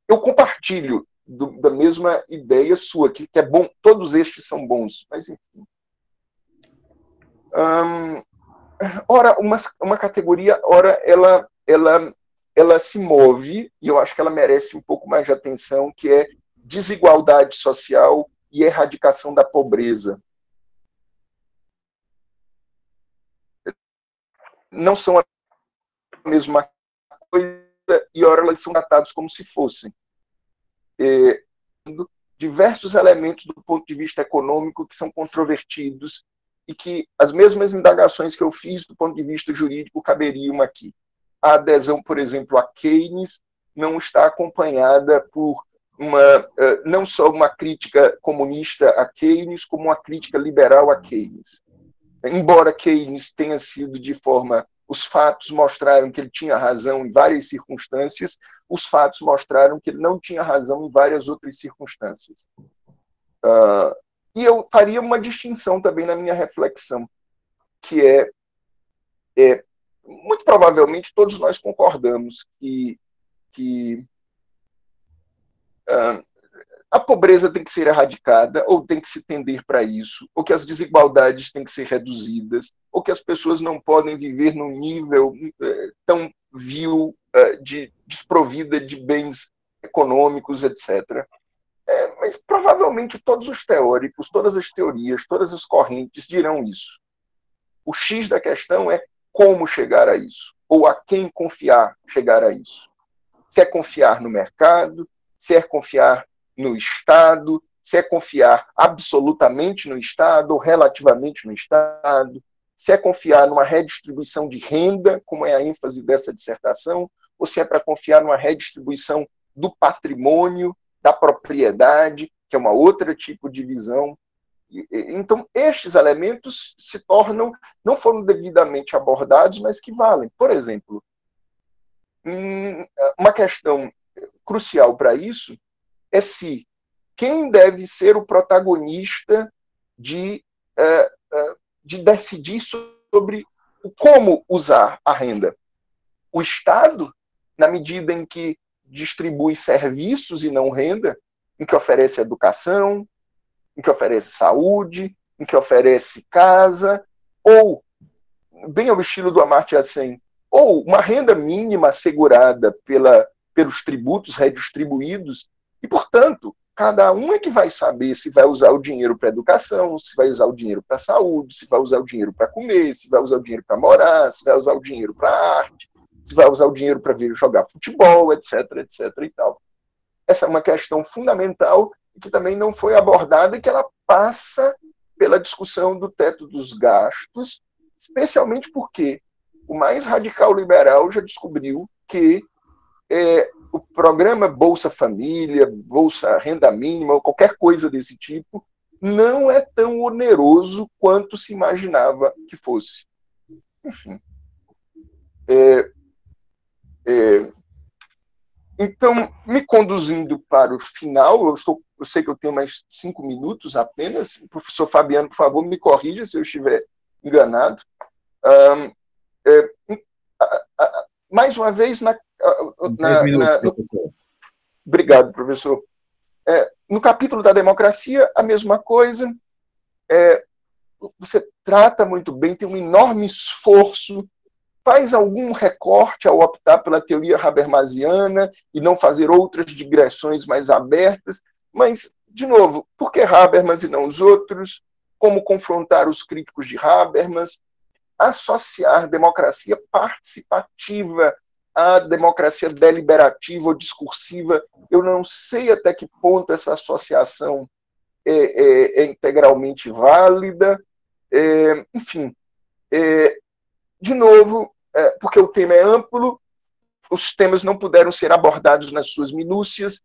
Eu compartilho da mesma ideia sua, que é bom, todos estes são bons, mas enfim. Ora, uma categoria, ora, ela se move, e eu acho que ela merece um pouco mais de atenção, que é desigualdade social e erradicação da pobreza. Não são a mesma coisa, e ora elas são tratados como se fossem. Diversos elementos do ponto de vista econômico que são controvertidos e que as mesmas indagações que eu fiz do ponto de vista jurídico caberiam aqui. A adesão, por exemplo, a Keynes não está acompanhada por não só uma crítica comunista a Keynes, como uma crítica liberal a Keynes. Embora Keynes tenha sido de forma... Os fatos mostraram que ele tinha razão em várias circunstâncias, os fatos mostraram que ele não tinha razão em várias outras circunstâncias. E eu faria uma distinção também na minha reflexão, que muito provavelmente todos nós concordamos que a pobreza tem que ser erradicada, ou tem que se tender para isso, ou que as desigualdades têm que ser reduzidas, ou que as pessoas não podem viver num nível tão vil, desprovida de bens econômicos, etc. Mas provavelmente todos os teóricos, todas as teorias, todas as correntes dirão isso. O X da questão é como chegar a isso, ou a quem confiar chegar a isso. Se é confiar no mercado, se é confiar no Estado, se é confiar absolutamente no Estado ou relativamente no Estado, se é confiar numa redistribuição de renda, como é a ênfase dessa dissertação, ou se é para confiar numa redistribuição do patrimônio, da propriedade, que é uma outra tipo de visão. Então, estes elementos se tornam, não foram devidamente abordados, mas que valem. Por exemplo, uma questão crucial para isso é se quem deve ser o protagonista de decidir sobre como usar a renda. O Estado, na medida em que distribui serviços e não renda, em que oferece educação, em que oferece saúde, em que oferece casa, ou, bem ao estilo do Amartya Sen, ou uma renda mínima assegurada pelos tributos redistribuídos, e, portanto, cada um é que vai saber se vai usar o dinheiro para educação, se vai usar o dinheiro para saúde, se vai usar o dinheiro para comer, se vai usar o dinheiro para morar, se vai usar o dinheiro para arte, se vai usar o dinheiro para vir jogar futebol, etc, etc e tal. Essa é uma questão fundamental que também não foi abordada e que ela passa pela discussão do teto dos gastos, especialmente porque o mais radical liberal já descobriu que o programa Bolsa Família, Bolsa Renda Mínima, ou qualquer coisa desse tipo, não é tão oneroso quanto se imaginava que fosse. Enfim. Então, me conduzindo para o final, eu sei que eu tenho mais 5 minutos apenas. O professor Fabiano, por favor, me corrija se eu estiver enganado. Mais uma vez, 10 minutos, professor. Obrigado, professor. No capítulo da democracia, a mesma coisa. Você trata muito bem, tem um enorme esforço, faz algum recorte ao optar pela teoria habermasiana e não fazer outras digressões mais abertas, mas, de novo, por que Habermas e não os outros? Como confrontar os críticos de Habermas? Associar democracia participativa à democracia deliberativa ou discursiva, eu não sei até que ponto essa associação é integralmente válida. Enfim, de novo, porque o tema é amplo, os temas não puderam ser abordados nas suas minúcias,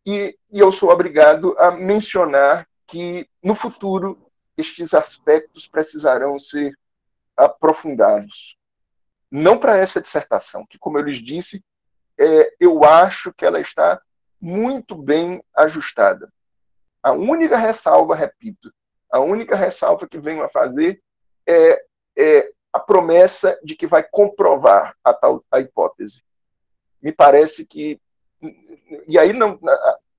e eu sou obrigado a mencionar que, no futuro, estes aspectos precisarão ser aprofundados. Não para essa dissertação, que, como eu lhes disse, eu acho que ela está muito bem ajustada. A única ressalva, repito, a única ressalva que venho a fazer é a promessa de que vai comprovar a hipótese. Me parece que... E aí não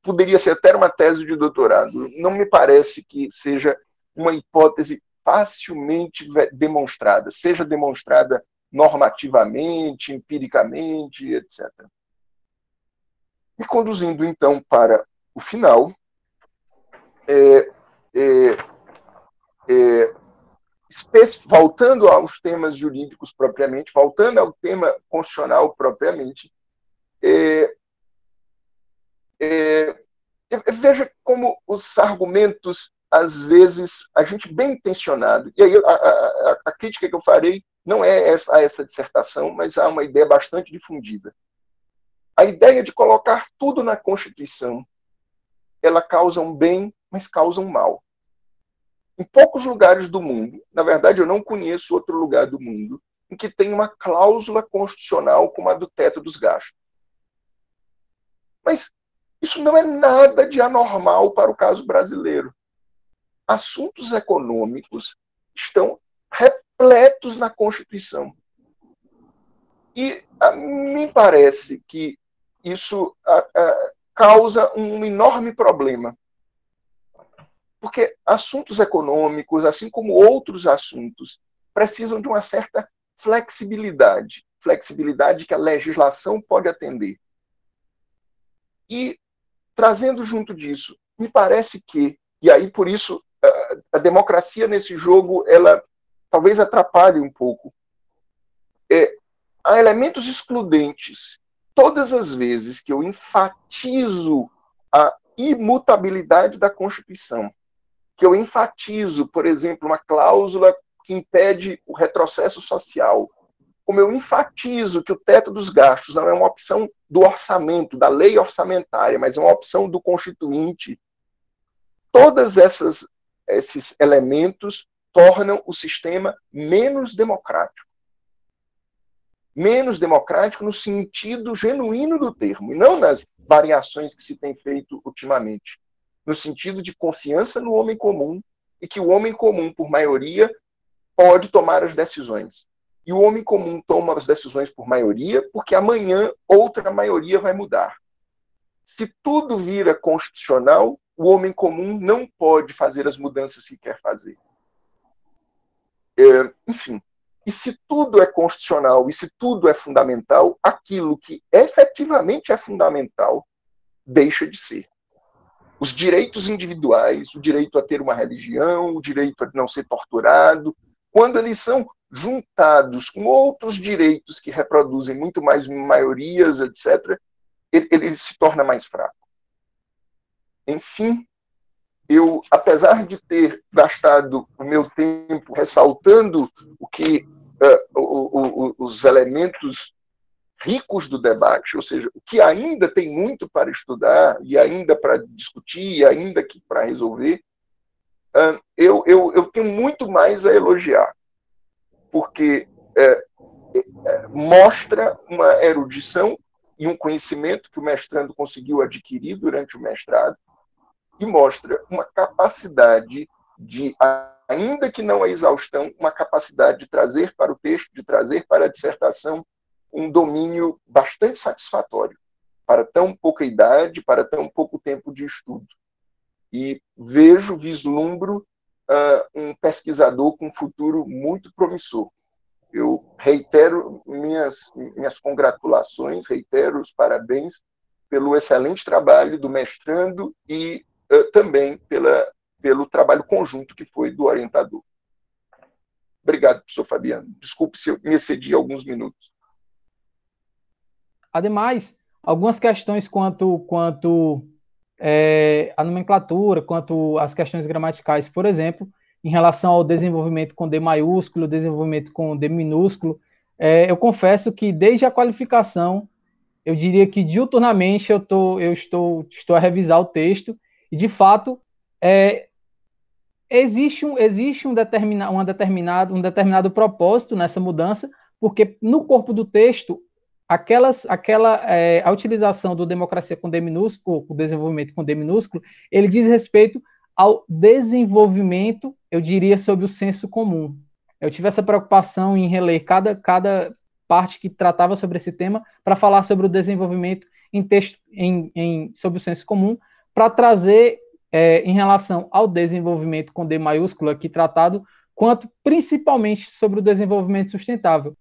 poderia ser até uma tese de doutorado. Não me parece que seja uma hipótese facilmente demonstrada, seja demonstrada normativamente, empiricamente, etc. Me conduzindo, então, para o final, voltando aos temas jurídicos propriamente, voltando ao tema constitucional propriamente, veja como os argumentos, às vezes, a gente bem intencionado, e aí a crítica que eu farei não é a essa dissertação, mas há uma ideia bastante difundida. A ideia de colocar tudo na Constituição, ela causa um bem, mas causa um mal. Em poucos lugares do mundo, na verdade eu não conheço outro lugar do mundo, em que tem uma cláusula constitucional como a do teto dos gastos. Mas isso não é nada de anormal para o caso brasileiro. Assuntos econômicos estão repletos na Constituição. E me parece que isso causa um enorme problema. Porque assuntos econômicos, assim como outros assuntos, precisam de uma certa flexibilidade. Flexibilidade que a legislação pode atender. E, trazendo junto disso, me parece que, e aí por isso a democracia nesse jogo, ela talvez atrapalhe um pouco. Há elementos excludentes. Todas as vezes que eu enfatizo a imutabilidade da Constituição, que eu enfatizo, por exemplo, uma cláusula que impede o retrocesso social, como eu enfatizo que o teto dos gastos não é uma opção do orçamento, da lei orçamentária, mas é uma opção do Constituinte, todos esses elementos tornam o sistema menos democrático. Menos democrático no sentido genuíno do termo, e não nas variações que se tem feito ultimamente. No sentido de confiança no homem comum, e que o homem comum, por maioria, pode tomar as decisões. E o homem comum toma as decisões por maioria, porque amanhã outra maioria vai mudar. Se tudo vira constitucional, o homem comum não pode fazer as mudanças que quer fazer. Enfim, e se tudo é constitucional, e se tudo é fundamental, aquilo que efetivamente é fundamental deixa de ser. Os direitos individuais, o direito a ter uma religião, o direito a não ser torturado, quando eles são juntados com outros direitos que reproduzem muito mais maiorias, etc., ele se torna mais fraco. Enfim, eu, apesar de ter gastado o meu tempo ressaltando o que os elementos ricos do debate, ou seja, o que ainda tem muito para estudar, e ainda para discutir, e ainda que para resolver, eu tenho muito mais a elogiar, porque mostra uma erudição e um conhecimento que o mestrando conseguiu adquirir durante o mestrado, e mostra uma capacidade de, ainda que não a exaustão, uma capacidade de trazer para o texto, de trazer para a dissertação, um domínio bastante satisfatório para tão pouca idade, para tão pouco tempo de estudo. E vislumbro um pesquisador com um futuro muito promissor. Eu reitero minhas congratulações, reitero os parabéns pelo excelente trabalho do mestrando e também pelo trabalho conjunto que foi do orientador. Obrigado, professor Fabiano. Desculpe se eu me excedi alguns minutos. Ademais, algumas questões quanto a nomenclatura, quanto às questões gramaticais, por exemplo, em relação ao desenvolvimento com D maiúsculo, desenvolvimento com D minúsculo, eu confesso que desde a qualificação, eu diria que diuturnamente eu estou a revisar o texto, e de fato existe um determinado propósito nessa mudança, porque no corpo do texto a utilização do democracia com D minúsculo, o desenvolvimento com D minúsculo, ele diz respeito ao desenvolvimento, eu diria, sob o senso comum. Eu tive essa preocupação em reler cada parte que tratava sobre esse tema, para falar sobre o desenvolvimento em texto sob o senso comum, para trazer, em relação ao desenvolvimento com D maiúsculo aqui tratado, quanto principalmente sobre o desenvolvimento sustentável.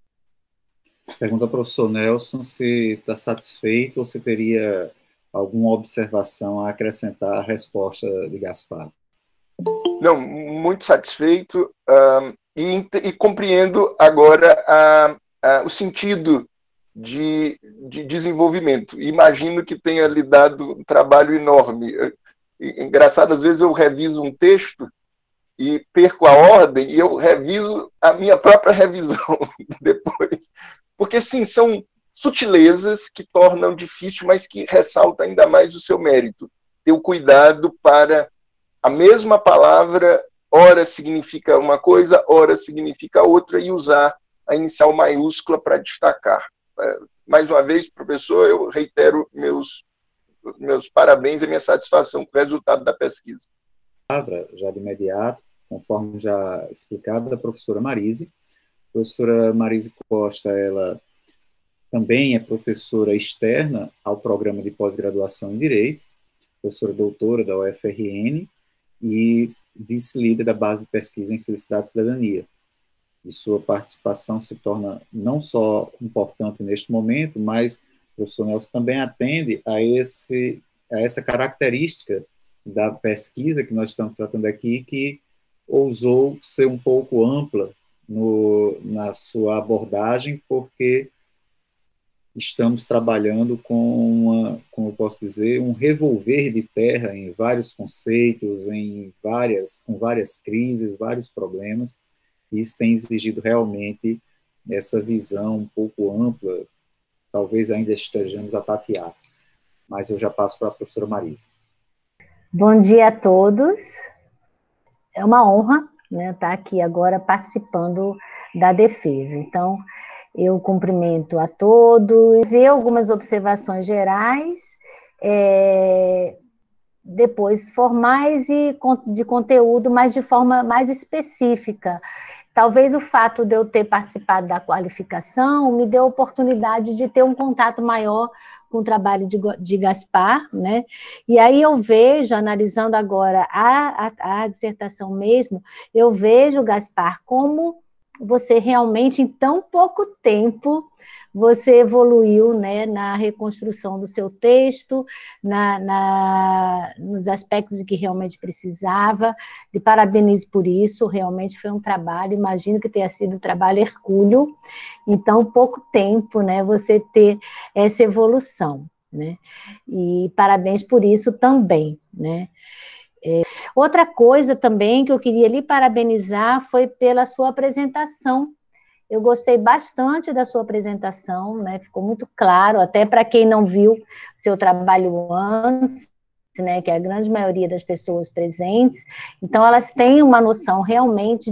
Pergunta ao professor Nelson se está satisfeito ou se teria alguma observação a acrescentar à resposta de Gaspar. Não, muito satisfeito e compreendo agora o sentido de desenvolvimento. Imagino que tenha lhe dado um trabalho enorme. Engraçado, às vezes eu reviso um texto e perco a ordem e eu reviso a minha própria revisão depois. Porque, sim, são sutilezas que tornam difícil, mas que ressaltam ainda mais o seu mérito. Ter o cuidado para a mesma palavra, ora significa uma coisa, ora significa outra, e usar a inicial maiúscula para destacar. Mais uma vez, professor, eu reitero meus parabéns e minha satisfação com o resultado da pesquisa. Já de imediato, conforme já explicado, da professora Marise. A professora Marise Costa, ela também é professora externa ao programa de pós-graduação em Direito, professora doutora da UFRN e vice-líder da base de pesquisa em Felicidade e Cidadania. E sua participação se torna não só importante neste momento, mas o professor Nelson também atende a essa característica da pesquisa que nós estamos tratando aqui, que ousou ser um pouco ampla na sua abordagem, porque estamos trabalhando com como eu posso dizer, um revolver de terra em vários conceitos, com várias crises, vários problemas, e isso tem exigido realmente essa visão um pouco ampla, talvez ainda estejamos a tatear, mas eu já passo para a professora Marisa. Bom dia a todos, é uma honra, né, estar aqui agora participando da defesa. Então, eu cumprimento a todos e algumas observações gerais, depois formais e de conteúdo, mas de forma mais específica. Talvez o fato de eu ter participado da qualificação me deu a oportunidade de ter um contato maior com o trabalho de Gaspar, né? E aí eu vejo, analisando agora a dissertação mesmo, eu vejo, Gaspar, como você realmente, em tão pouco tempo, você evoluiu, né, na reconstrução do seu texto, nos aspectos em que realmente precisava. Te parabenizo por isso, realmente foi um trabalho, imagino que tenha sido um trabalho hercúleo, então, pouco tempo, né, você ter essa evolução, né, e parabéns por isso também, né. Outra coisa também que eu queria lhe parabenizar foi pela sua apresentação. Eu gostei bastante da sua apresentação, né? Ficou muito claro, até para quem não viu seu trabalho antes, né? Que é a grande maioria das pessoas presentes. Então, elas têm uma noção realmente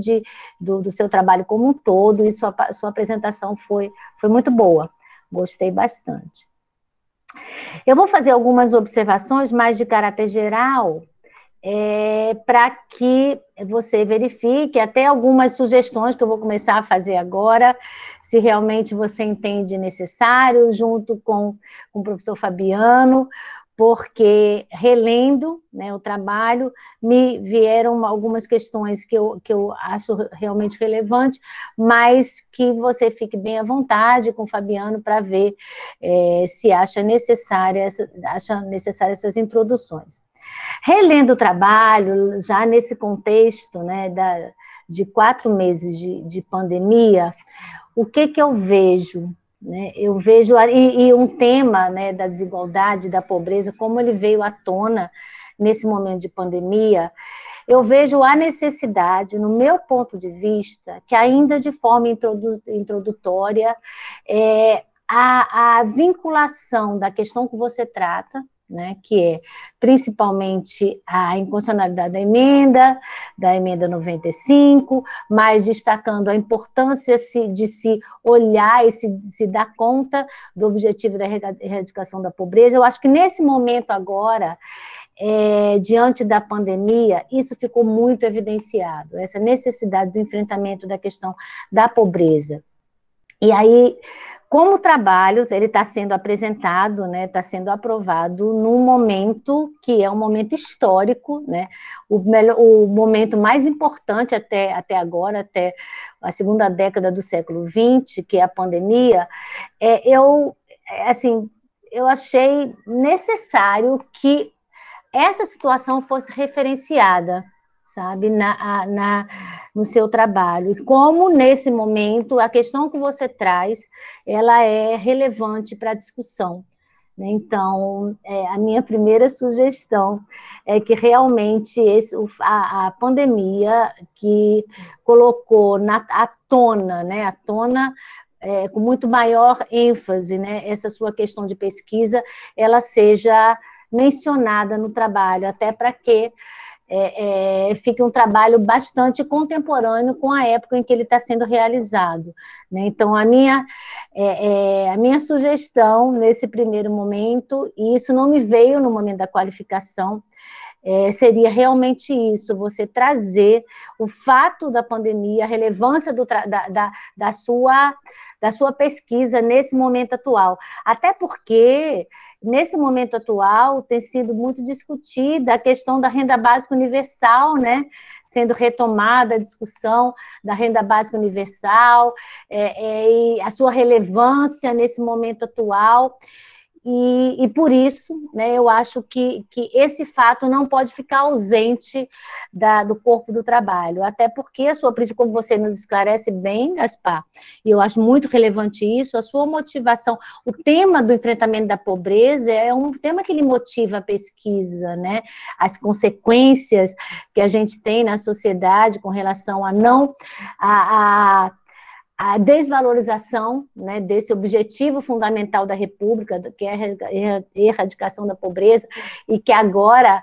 do seu trabalho como um todo, e sua apresentação foi muito boa. Gostei bastante. Eu vou fazer algumas observações mais de caráter geral, para que você verifique, até algumas sugestões que eu vou começar a fazer agora, se realmente você entende necessário, junto com o professor Fabiano, porque, relendo, né, o trabalho, me vieram algumas questões que eu acho realmente relevante, mas que você fique bem à vontade com o Fabiano para ver se acha necessárias essas introduções. Relendo o trabalho, já nesse contexto, né, de 4 meses de pandemia, o que eu vejo? Né? Eu vejo, e um tema, né, da desigualdade, da pobreza, como ele veio à tona nesse momento de pandemia, eu vejo a necessidade, no meu ponto de vista, que ainda de forma introdutória, a vinculação da questão que você trata, né, que é principalmente a inconstitucionalidade da emenda 95, mas destacando a importância de se olhar e se dar conta do objetivo da erradicação da pobreza. Eu acho que nesse momento agora, diante da pandemia, isso ficou muito evidenciado, essa necessidade do enfrentamento da questão da pobreza. E aí, como o trabalho ele está sendo apresentado, né, está sendo aprovado num momento que é um momento histórico, né, o momento mais importante até agora, até a segunda década do século XX, que é a pandemia, eu achei necessário que essa situação fosse referenciada, sabe, no seu trabalho. E como, nesse momento, a questão que você traz, ela é relevante para a discussão. Então, a minha primeira sugestão é que realmente a pandemia que colocou à tona, né, com muito maior ênfase, né, essa sua questão de pesquisa, ela seja mencionada no trabalho, até para que fique um trabalho bastante contemporâneo com a época em que ele está sendo realizado. Né? Então, a minha sugestão, nesse primeiro momento, e isso não me veio no momento da qualificação, seria realmente isso, você trazer o fato da pandemia, a relevância da sua da sua pesquisa nesse momento atual. Até porque, nesse momento atual, tem sido muito discutida a questão da renda básica universal, né? Sendo retomada a discussão da renda básica universal, e a sua relevância nesse momento atual. E por isso, né, eu acho que esse fato não pode ficar ausente do corpo do trabalho, até porque a sua, como você nos esclarece bem, Gaspar, e eu acho muito relevante isso, a sua motivação, o tema do enfrentamento da pobreza é um tema que lhe motiva a pesquisa, né, as consequências que a gente tem na sociedade com relação a desvalorização, né, desse objetivo fundamental da República, que é a erradicação da pobreza, e que agora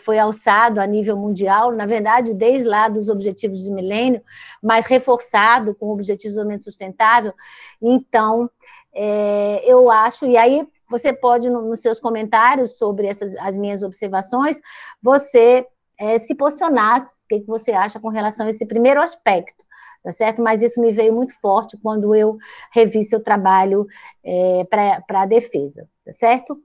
foi alçado a nível mundial, na verdade, desde lá dos Objetivos de Milênio, mas reforçado com o Objetivo de Desenvolvimento Sustentável. Então, eu acho, e aí você pode, nos seus comentários sobre as minhas observações, você se posicionar, o que você acha com relação a esse primeiro aspecto, tá certo? Mas isso me veio muito forte quando eu revi seu trabalho para a defesa, tá certo?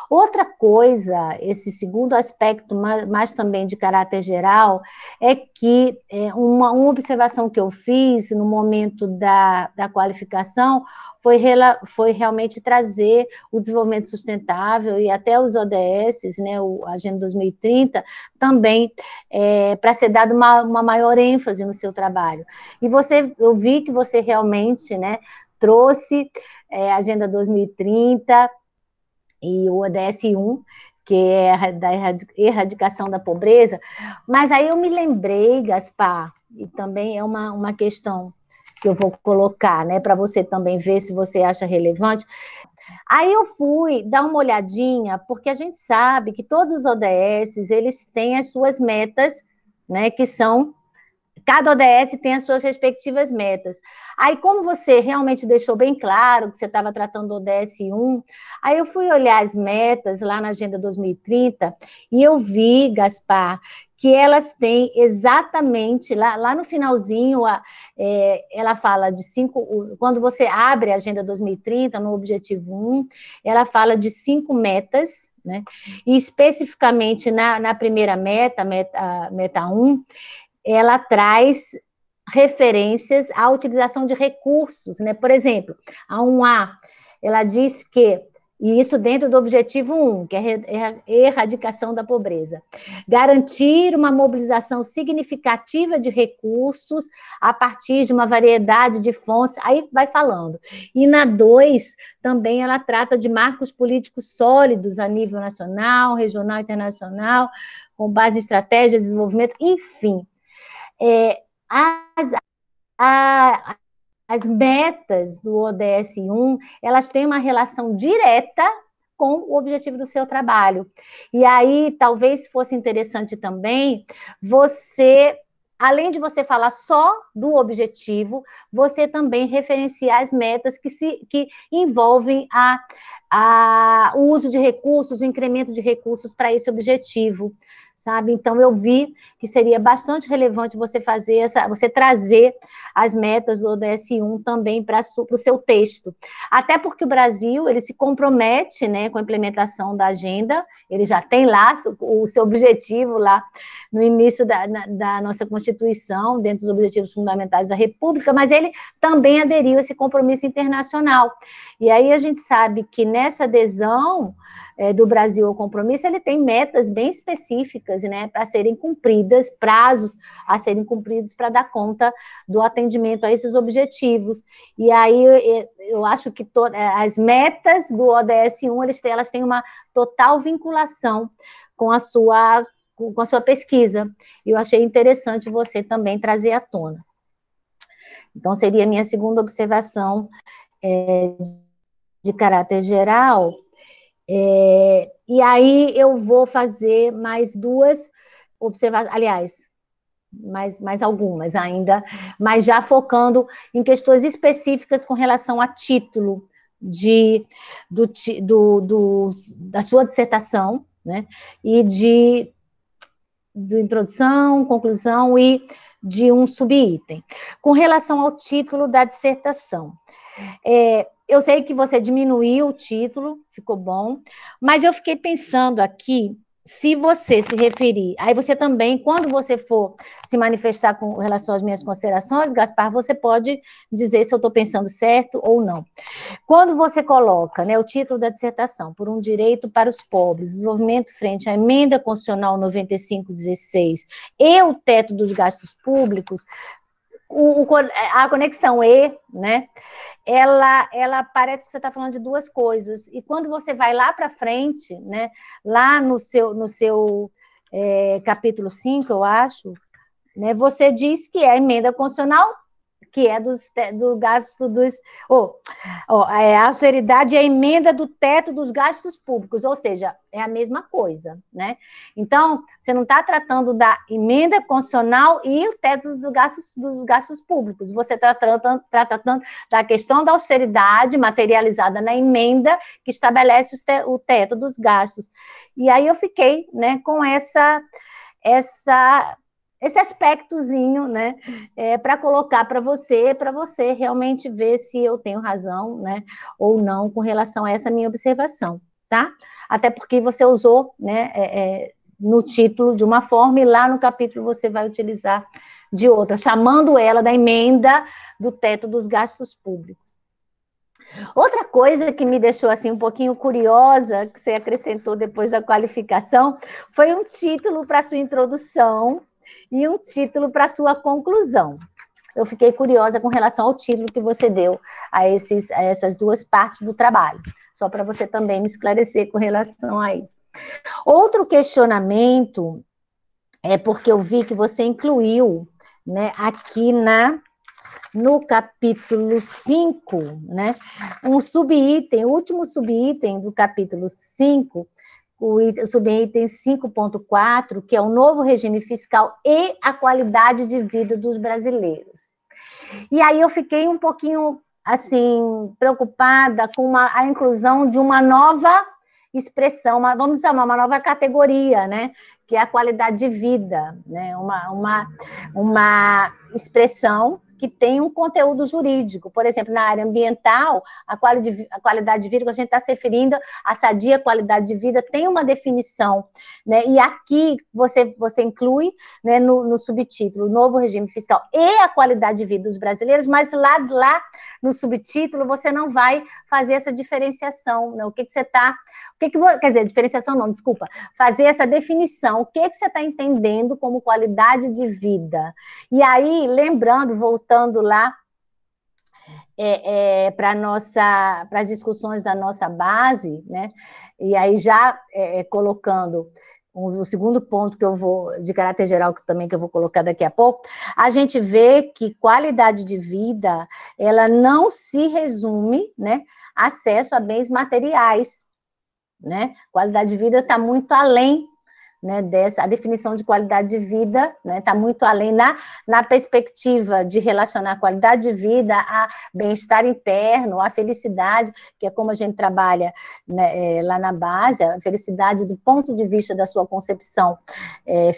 Outra coisa, esse segundo aspecto, mais também de caráter geral, é que uma observação que eu fiz no momento da qualificação foi realmente trazer o desenvolvimento sustentável e até os ODS, né, a Agenda 2030, também para ser dado uma maior ênfase no seu trabalho. E eu vi que você realmente, né, trouxe a Agenda 2030 e o ODS 1, que é da erradicação da pobreza, mas aí eu me lembrei, Gaspar, e também é uma questão que eu vou colocar, né, para você também ver se você acha relevante. Aí eu fui dar uma olhadinha, porque a gente sabe que todos os ODS, eles têm as suas metas, né, que são... Cada ODS tem as suas respectivas metas. Aí, como você realmente deixou bem claro que você estava tratando do ODS 1, aí eu fui olhar as metas lá na Agenda 2030 e eu vi, Gaspar, que elas têm exatamente, lá no finalzinho, ela fala de 5... Quando você abre a Agenda 2030, no Objetivo 1, ela fala de 5 metas, né? E especificamente na primeira meta 1, ela traz referências à utilização de recursos, né? Por exemplo, a 1A, ela diz que, e isso dentro do Objetivo 1, que é a erradicação da pobreza, garantir uma mobilização significativa de recursos a partir de uma variedade de fontes, aí vai falando. E na 2, também ela trata de marcos políticos sólidos a nível nacional, regional e internacional, com base em estratégias de desenvolvimento, enfim. As metas do ODS 1, elas têm uma relação direta com o objetivo do seu trabalho. E aí, talvez fosse interessante também você, além de você falar só do objetivo, você também referenciar as metas que envolvem o uso de recursos, o incremento de recursos para esse objetivo, sabe? Então, eu vi que seria bastante relevante você trazer as metas do ODS 1 também para o seu texto. Até porque o Brasil, ele se compromete, né, com a implementação da agenda, ele já tem lá o seu objetivo lá no início da nossa Constituição, dentro dos objetivos fundamentais da República, mas ele também aderiu a esse compromisso internacional. E aí a gente sabe que nessa adesão do Brasil ao compromisso, ele tem metas bem específicas, né, para serem cumpridas, prazos a serem cumpridos para dar conta do atendimento a esses objetivos. E aí eu acho que as metas do ODS 1, elas têm uma total vinculação com a sua pesquisa. E eu achei interessante você também trazer à tona. Então, seria a minha segunda observação de caráter geral. E aí eu vou fazer mais 2 observações, aliás, mais algumas ainda, mas já focando em questões específicas com relação a título da sua dissertação, né, e de introdução, conclusão e de um subitem. Com relação ao título da dissertação, eu sei que você diminuiu o título, ficou bom, mas eu fiquei pensando aqui, se você se referir, aí você também, quando você for se manifestar com relação às minhas considerações, Gaspar, você pode dizer se eu estou pensando certo ou não. Quando você coloca, né, o título da dissertação, por um direito para os pobres, desenvolvimento frente à emenda constitucional 95/16 e o teto dos gastos públicos, a conexão E, né, ela parece que você está falando de duas coisas, e quando você vai lá para frente, né, lá no seu capítulo 5, eu acho, né, você diz que é a emenda constitucional, que é do gasto dos... a austeridade é a emenda do teto dos gastos públicos, ou seja, é a mesma coisa, né? Então, você não está tratando da emenda constitucional e o teto dos gastos públicos, você está tratando da questão da austeridade materializada na emenda que estabelece o teto dos gastos. E aí eu fiquei, né, com esse aspectozinho, né, para colocar para você realmente ver se eu tenho razão, né, ou não com relação a essa minha observação, tá? Até porque você usou, né, no título de uma forma e lá no capítulo você vai utilizar de outra, chamando ela da emenda do teto dos gastos públicos. Outra coisa que me deixou assim um pouquinho curiosa, que você acrescentou depois da qualificação, foi um título para sua introdução e um título para sua conclusão. Eu fiquei curiosa com relação ao título que você deu a essas duas partes do trabalho, só para você também me esclarecer com relação a isso. Outro questionamento é porque eu vi que você incluiu, né, aqui no capítulo 5, né, um subitem, o último subitem do capítulo 5, o subitem 5.4, que é o novo regime fiscal e a qualidade de vida dos brasileiros. E aí eu fiquei um pouquinho, assim, preocupada com a inclusão de uma nova expressão, vamos chamar uma nova categoria, né, que é a qualidade de vida, né, uma expressão que tem um conteúdo jurídico. Por exemplo, na área ambiental, a qualidade de vida, quando a gente está se referindo à sadia qualidade de vida, tem uma definição, né? E aqui você inclui, né, no subtítulo, o novo regime fiscal e a qualidade de vida dos brasileiros, mas lá no subtítulo você não vai fazer essa diferenciação, né? Quer dizer, diferenciação não, desculpa, fazer essa definição, o que você está entendendo como qualidade de vida. E aí, lembrando, voltando lá para as discussões da nossa base, né? E aí já colocando o segundo ponto que eu vou, de caráter geral, que eu vou colocar daqui a pouco, a gente vê que qualidade de vida, ela não se resume, né, a acesso a bens materiais, né? Qualidade de vida está muito além, né, a definição de qualidade de vida, né, está muito além na perspectiva de relacionar a qualidade de vida a bem-estar interno, a felicidade, que é como a gente trabalha, né, lá na base, a felicidade do ponto de vista da sua concepção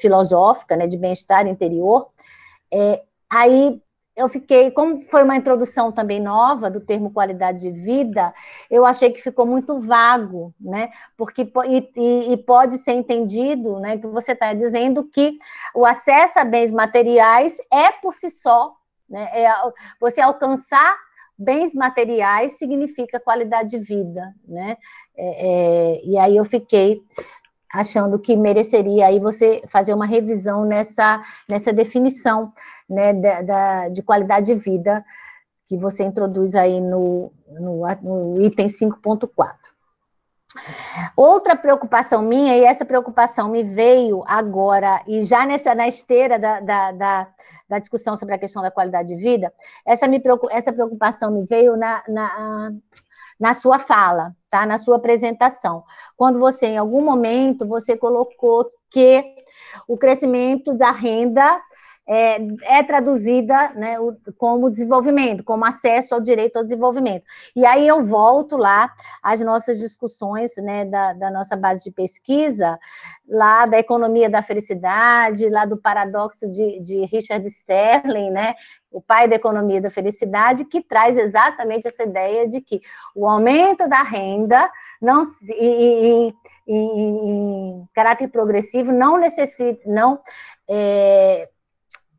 filosófica, né, de bem-estar interior. Aí eu fiquei, como foi uma introdução também nova do termo qualidade de vida, eu achei que ficou muito vago, né? Porque pode ser entendido, né, que você está dizendo que o acesso a bens materiais é por si só, né? Você alcançar bens materiais significa qualidade de vida, né? E aí eu fiquei achando que mereceria aí você fazer uma revisão nessa definição, né, de qualidade de vida que você introduz aí no item 5.4. Outra preocupação minha, e essa preocupação me veio agora, e já na esteira da discussão sobre a questão da qualidade de vida, essa preocupação me veio na sua fala, tá? Na sua apresentação. Quando você, em algum momento, você colocou que o crescimento da renda é traduzida, né, como desenvolvimento, como acesso ao direito ao desenvolvimento. E aí eu volto lá às nossas discussões, né, da nossa base de pesquisa, lá da economia da felicidade, lá do paradoxo de Richard Sterling, né, o pai da economia da felicidade, que traz exatamente essa ideia de que o aumento da renda não, em caráter progressivo não necessita,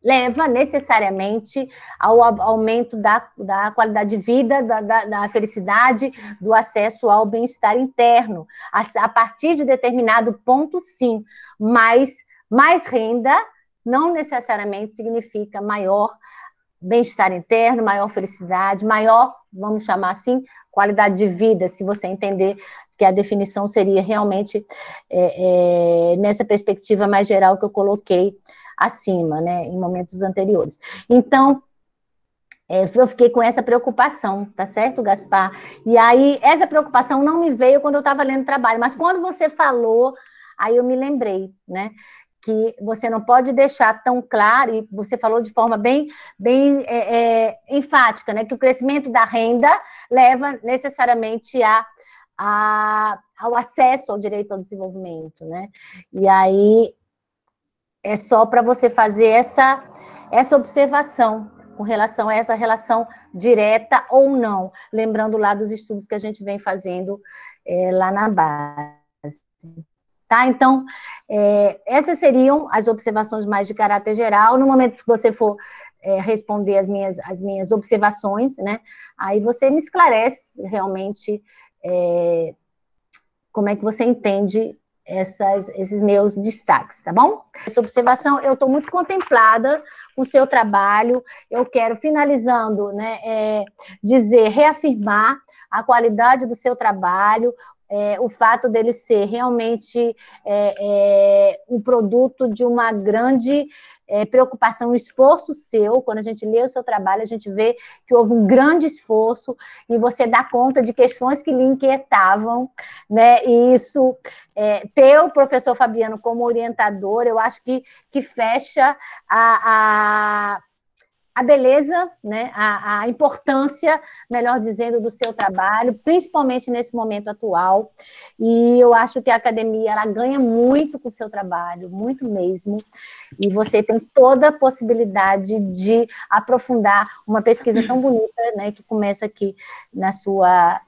leva necessariamente ao aumento da qualidade de vida, da felicidade, do acesso ao bem-estar interno. A partir de determinado ponto, sim, mas mais renda não necessariamente significa maior bem-estar interno, maior felicidade, maior, vamos chamar assim, qualidade de vida, se você entender que a definição seria realmente nessa perspectiva mais geral que eu coloquei acima, né, em momentos anteriores. Então, eu fiquei com essa preocupação, tá certo, Gaspar? E aí, essa preocupação não me veio quando eu estava lendo o trabalho, mas quando você falou, aí eu me lembrei, né, que você não pode deixar tão claro, e você falou de forma bem enfática, né, que o crescimento da renda leva necessariamente ao acesso ao direito ao desenvolvimento, né? E aí é só para você fazer essa observação com relação a essa relação direta ou não, lembrando lá dos estudos que a gente vem fazendo lá na base. Tá? Então, essas seriam as observações mais de caráter geral. No momento que você for responder as minhas observações, né, aí você me esclarece realmente como é que você entende esses meus destaques, tá bom? Essa observação, eu estou muito contemplada com o seu trabalho. Eu quero, finalizando, né, reafirmar a qualidade do seu trabalho, o fato dele ser realmente um produto de uma grande preocupação, um esforço seu. Quando a gente lê o seu trabalho, a gente vê que houve um grande esforço e você dá conta de questões que lhe inquietavam, né? E isso, ter o professor Fabiano como orientador, eu acho que fecha a beleza, né, a importância, melhor dizendo, do seu trabalho, principalmente nesse momento atual, e eu acho que a academia ela ganha muito com o seu trabalho, muito mesmo, e você tem toda a possibilidade de aprofundar uma pesquisa tão bonita, né, que começa aqui na sua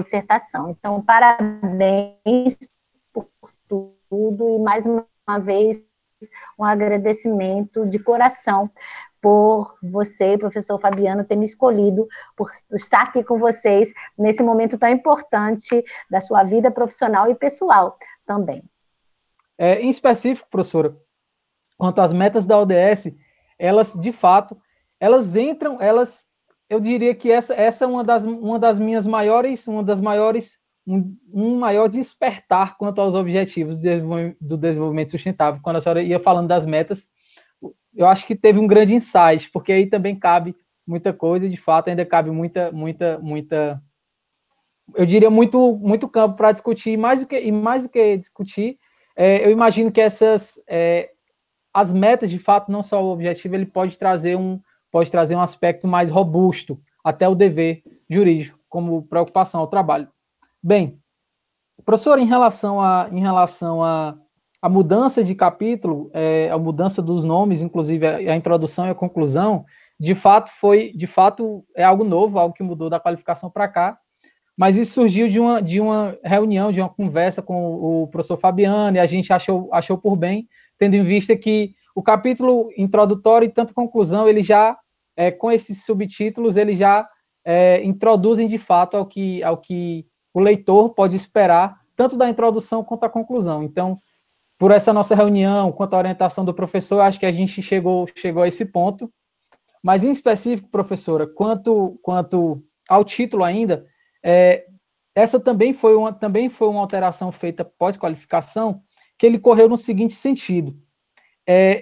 dissertação. Então, parabéns por tudo, e mais uma vez, um agradecimento de coração por você, professor Fabiano, ter me escolhido, por estar aqui com vocês nesse momento tão importante da sua vida profissional e pessoal também. Em específico, professora, quanto às metas da ODS, elas, de fato, elas entram, eu diria que essa é uma das minhas maiores, um maior despertar quanto aos objetivos do desenvolvimento sustentável. Quando a senhora ia falando das metas, eu acho que teve um grande insight, porque aí também cabe muita coisa, e de fato ainda cabe muita, eu diria muito campo para discutir, mais do que discutir, eu imagino que as metas, de fato, não só o objetivo, ele pode trazer um aspecto mais robusto, até o dever jurídico, como preocupação ao trabalho. Bem, professor, em relação a mudança de capítulo, a mudança dos nomes, inclusive a introdução e a conclusão, de fato é algo novo, algo que mudou da qualificação para cá, mas isso surgiu de uma reunião, de uma conversa com o professor Fabiano, e a gente achou por bem, tendo em vista que o capítulo introdutório e tanto conclusão, ele já, com esses subtítulos, ele já introduzem de fato ao que o leitor pode esperar, tanto da introdução quanto da conclusão. Então, por essa nossa reunião, quanto à orientação do professor, acho que a gente chegou a esse ponto. Mas, em específico, professora, quanto ao título ainda, essa também foi uma alteração feita pós-qualificação, que ele correu no seguinte sentido.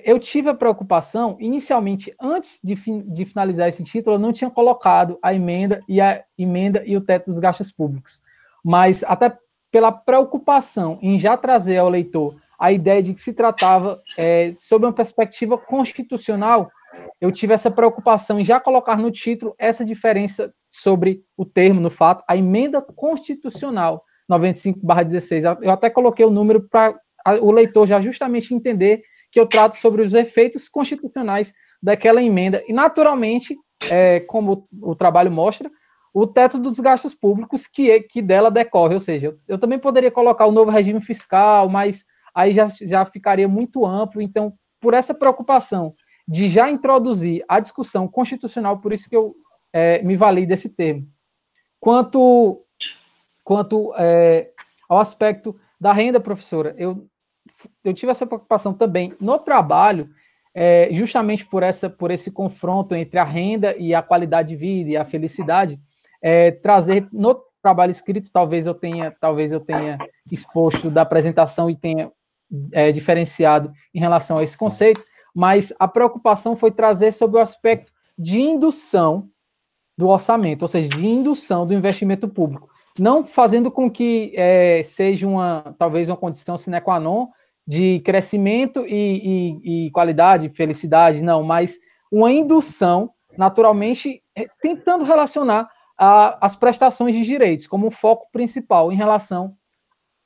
Eu tive a preocupação, inicialmente, antes de finalizar esse título, eu não tinha colocado a emenda e o teto dos gastos públicos. Mas, até pela preocupação em já trazer ao leitor a ideia de que se tratava, sob uma perspectiva constitucional, eu tive essa preocupação em já colocar no título essa diferença sobre o termo, no fato, a emenda constitucional 95/16. Eu até coloquei o número para o leitor já justamente entender que eu trato sobre os efeitos constitucionais daquela emenda. E, naturalmente, como o trabalho mostra, o teto dos gastos públicos que dela decorre. Ou seja, eu também poderia colocar o novo regime fiscal, mas aí já ficaria muito amplo. Então, por essa preocupação de já introduzir a discussão constitucional, por isso que eu me valei desse termo. Quanto ao aspecto da renda, professora, eu tive essa preocupação também no trabalho, justamente por esse confronto entre a renda e a qualidade de vida e a felicidade, trazer no trabalho escrito, talvez eu tenha exposto da apresentação e tenha diferenciado em relação a esse conceito, mas a preocupação foi trazer sobre o aspecto de indução do orçamento, ou seja, de indução do investimento público, não fazendo com que seja talvez uma condição sine qua non de crescimento e qualidade, felicidade, não, mas uma indução, naturalmente, tentando relacionar as prestações de direitos como um foco principal em relação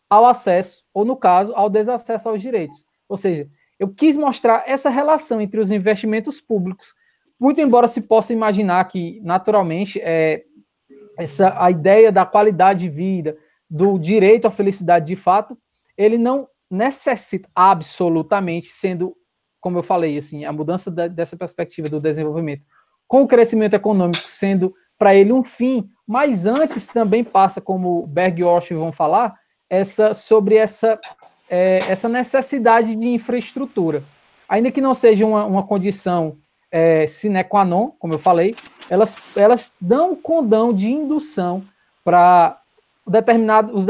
ao acesso, ou no caso, ao desacesso aos direitos. Ou seja, eu quis mostrar essa relação entre os investimentos públicos, muito embora se possa imaginar que, naturalmente, a ideia da qualidade de vida, do direito à felicidade de fato, ele não necessita absolutamente, sendo, como eu falei, assim, a mudança dessa perspectiva do desenvolvimento, com o crescimento econômico sendo para ele um fim, mas antes também passa, como Berg e Orff vão falar, sobre essa necessidade de infraestrutura. Ainda que não seja uma condição sine qua non, como eu falei, elas dão um condão de indução para os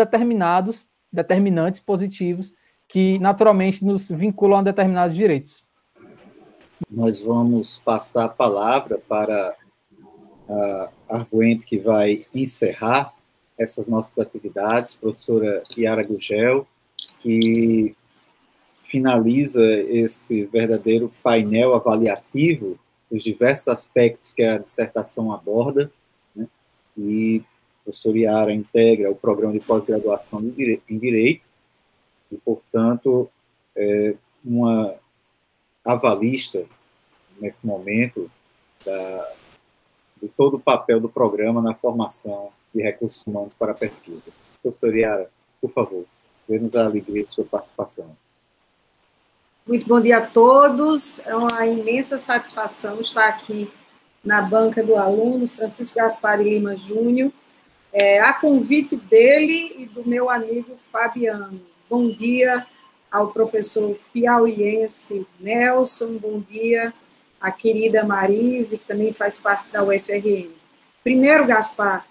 determinantes positivos que naturalmente nos vinculam a determinados direitos. Nós vamos passar a palavra para a arguente que vai encerrar essas nossas atividades, professora Yara Gugel, que finaliza esse verdadeiro painel avaliativo dos diversos aspectos que a dissertação aborda, né? E a professora Yara integra o programa de pós-graduação em Direito, e, portanto, uma avalista, nesse momento, de todo o papel do programa na formação de recursos humanos para a pesquisa. Professora Yara, por favor, dê-nos a alegria de sua participação. Muito bom dia a todos. É uma imensa satisfação estar aqui na banca do aluno Francisco Gaspar Lima Júnior, a convite dele e do meu amigo Fabiano. Bom dia ao professor piauiense Nelson, bom dia à querida Marise, que também faz parte da UFRN. Primeiro, Gaspar,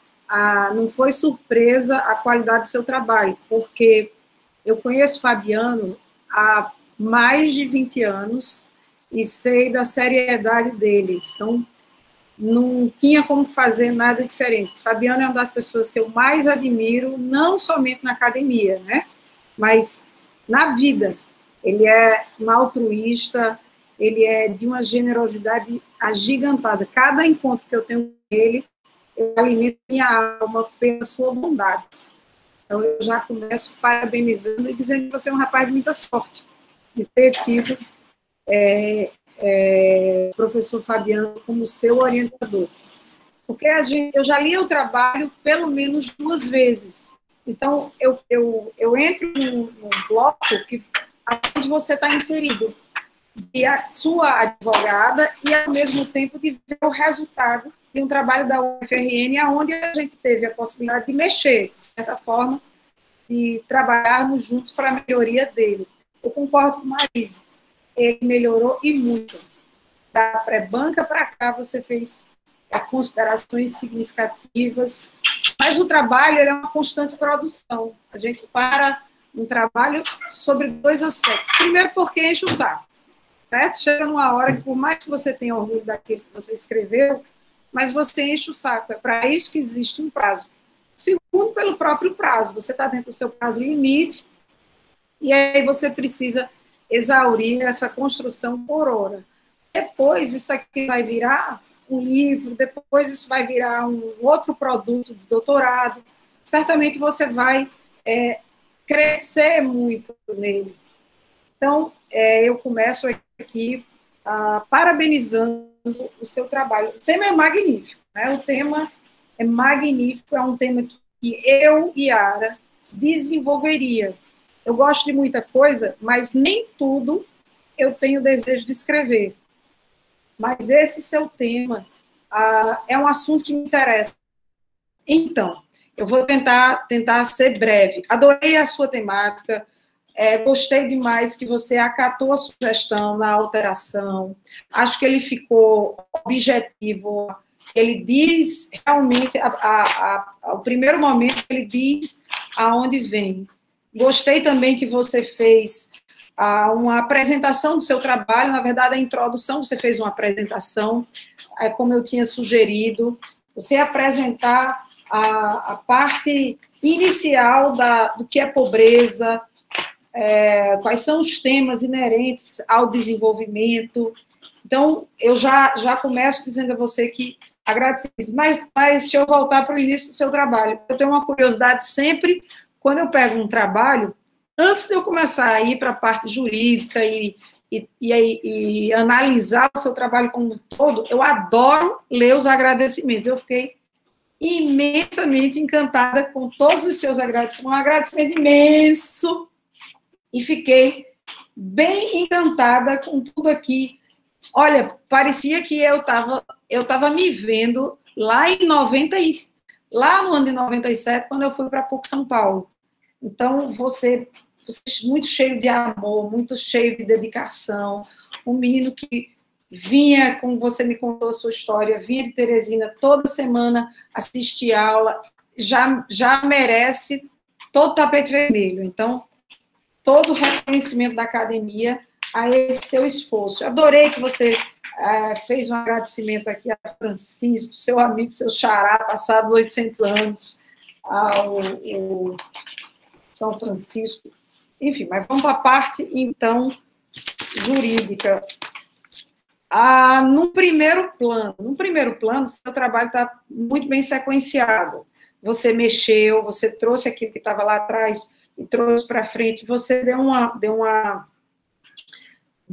não foi surpresa a qualidade do seu trabalho, porque eu conheço Fabiano há mais de 20 anos e sei da seriedade dele, então não tinha como fazer nada diferente. Fabiano é uma das pessoas que eu mais admiro, não somente na academia, né, mas na vida. Ele é um altruísta, ele é de uma generosidade agigantada. Cada encontro que eu tenho com ele, eu alimento minha alma pela sua bondade. Então, eu já começo parabenizando e dizendo que você é um rapaz de muita sorte de ter tido o professor Fabiano como seu orientador. Porque eu já li o trabalho pelo menos 2 vezes. Então, eu entro num bloco onde você está inserido, e a sua advogada, e ao mesmo tempo de ver o resultado de um trabalho da UFRN, onde a gente teve a possibilidade de mexer, de certa forma, e trabalharmos juntos para a melhoria dele. Eu concordo com o Marise, ele melhorou e muito. Da pré-banca para cá, você fez considerações significativas, mas o trabalho é uma constante produção. A gente para um trabalho sobre 2 aspectos. Primeiro, porque enche o saco, certo? Chega numa hora que, por mais que você tenha orgulho daquilo que você escreveu, mas você enche o saco. É para isso que existe um prazo. Segundo, pelo próprio prazo. Você está dentro do seu prazo limite, E aí você precisa exaurir essa construção por hora. Depois, isso aqui vai virar um livro, depois isso vai virar um outro produto de doutorado. Certamente você vai crescer muito nele. Então, eu começo aqui parabenizando o seu trabalho. O tema é magnífico, né? O tema é magnífico, é um tema que eu, Yara, desenvolveria. Eu gosto de muita coisa, mas nem tudo eu tenho desejo de escrever. Mas esse seu tema é um assunto que me interessa. Então, eu vou tentar ser breve. Adorei a sua temática, gostei demais que você acatou a sugestão na alteração. Acho que ele ficou objetivo. Ele diz realmente, ao primeiro momento, ele diz aonde vem. Gostei também que você fez uma apresentação do seu trabalho, na verdade, a introdução, você fez uma apresentação, como eu tinha sugerido, você apresentar a parte inicial do que é pobreza, quais são os temas inerentes ao desenvolvimento. Então, eu já começo dizendo a você que agradeci, mas deixa eu voltar para o início do seu trabalho. Eu tenho uma curiosidade sempre, quando eu pego um trabalho, antes de eu começar a ir para a parte jurídica e analisar o seu trabalho como um todo, eu adoro ler os agradecimentos. Eu fiquei imensamente encantada com todos os seus agradecimentos, um agradecimento imenso, e fiquei bem encantada com tudo aqui. Olha, parecia que eu estava me vendo lá no ano de 97, quando eu fui para PUC São Paulo. Então, você muito cheio de amor, muito cheio de dedicação, um menino que vinha, como você me contou a sua história, vinha de Teresina toda semana assistir aula, já merece todo o tapete vermelho. Então, todo o reconhecimento da academia a esse seu esforço. Eu adorei que você fez um agradecimento aqui a Francisco, seu amigo, seu xará, passados 800 anos, ao São Francisco. Enfim, mas vamos para a parte, então, jurídica. No primeiro plano, seu trabalho está muito bem sequenciado. Você mexeu, você trouxe aquilo que estava lá atrás e trouxe para frente, você deu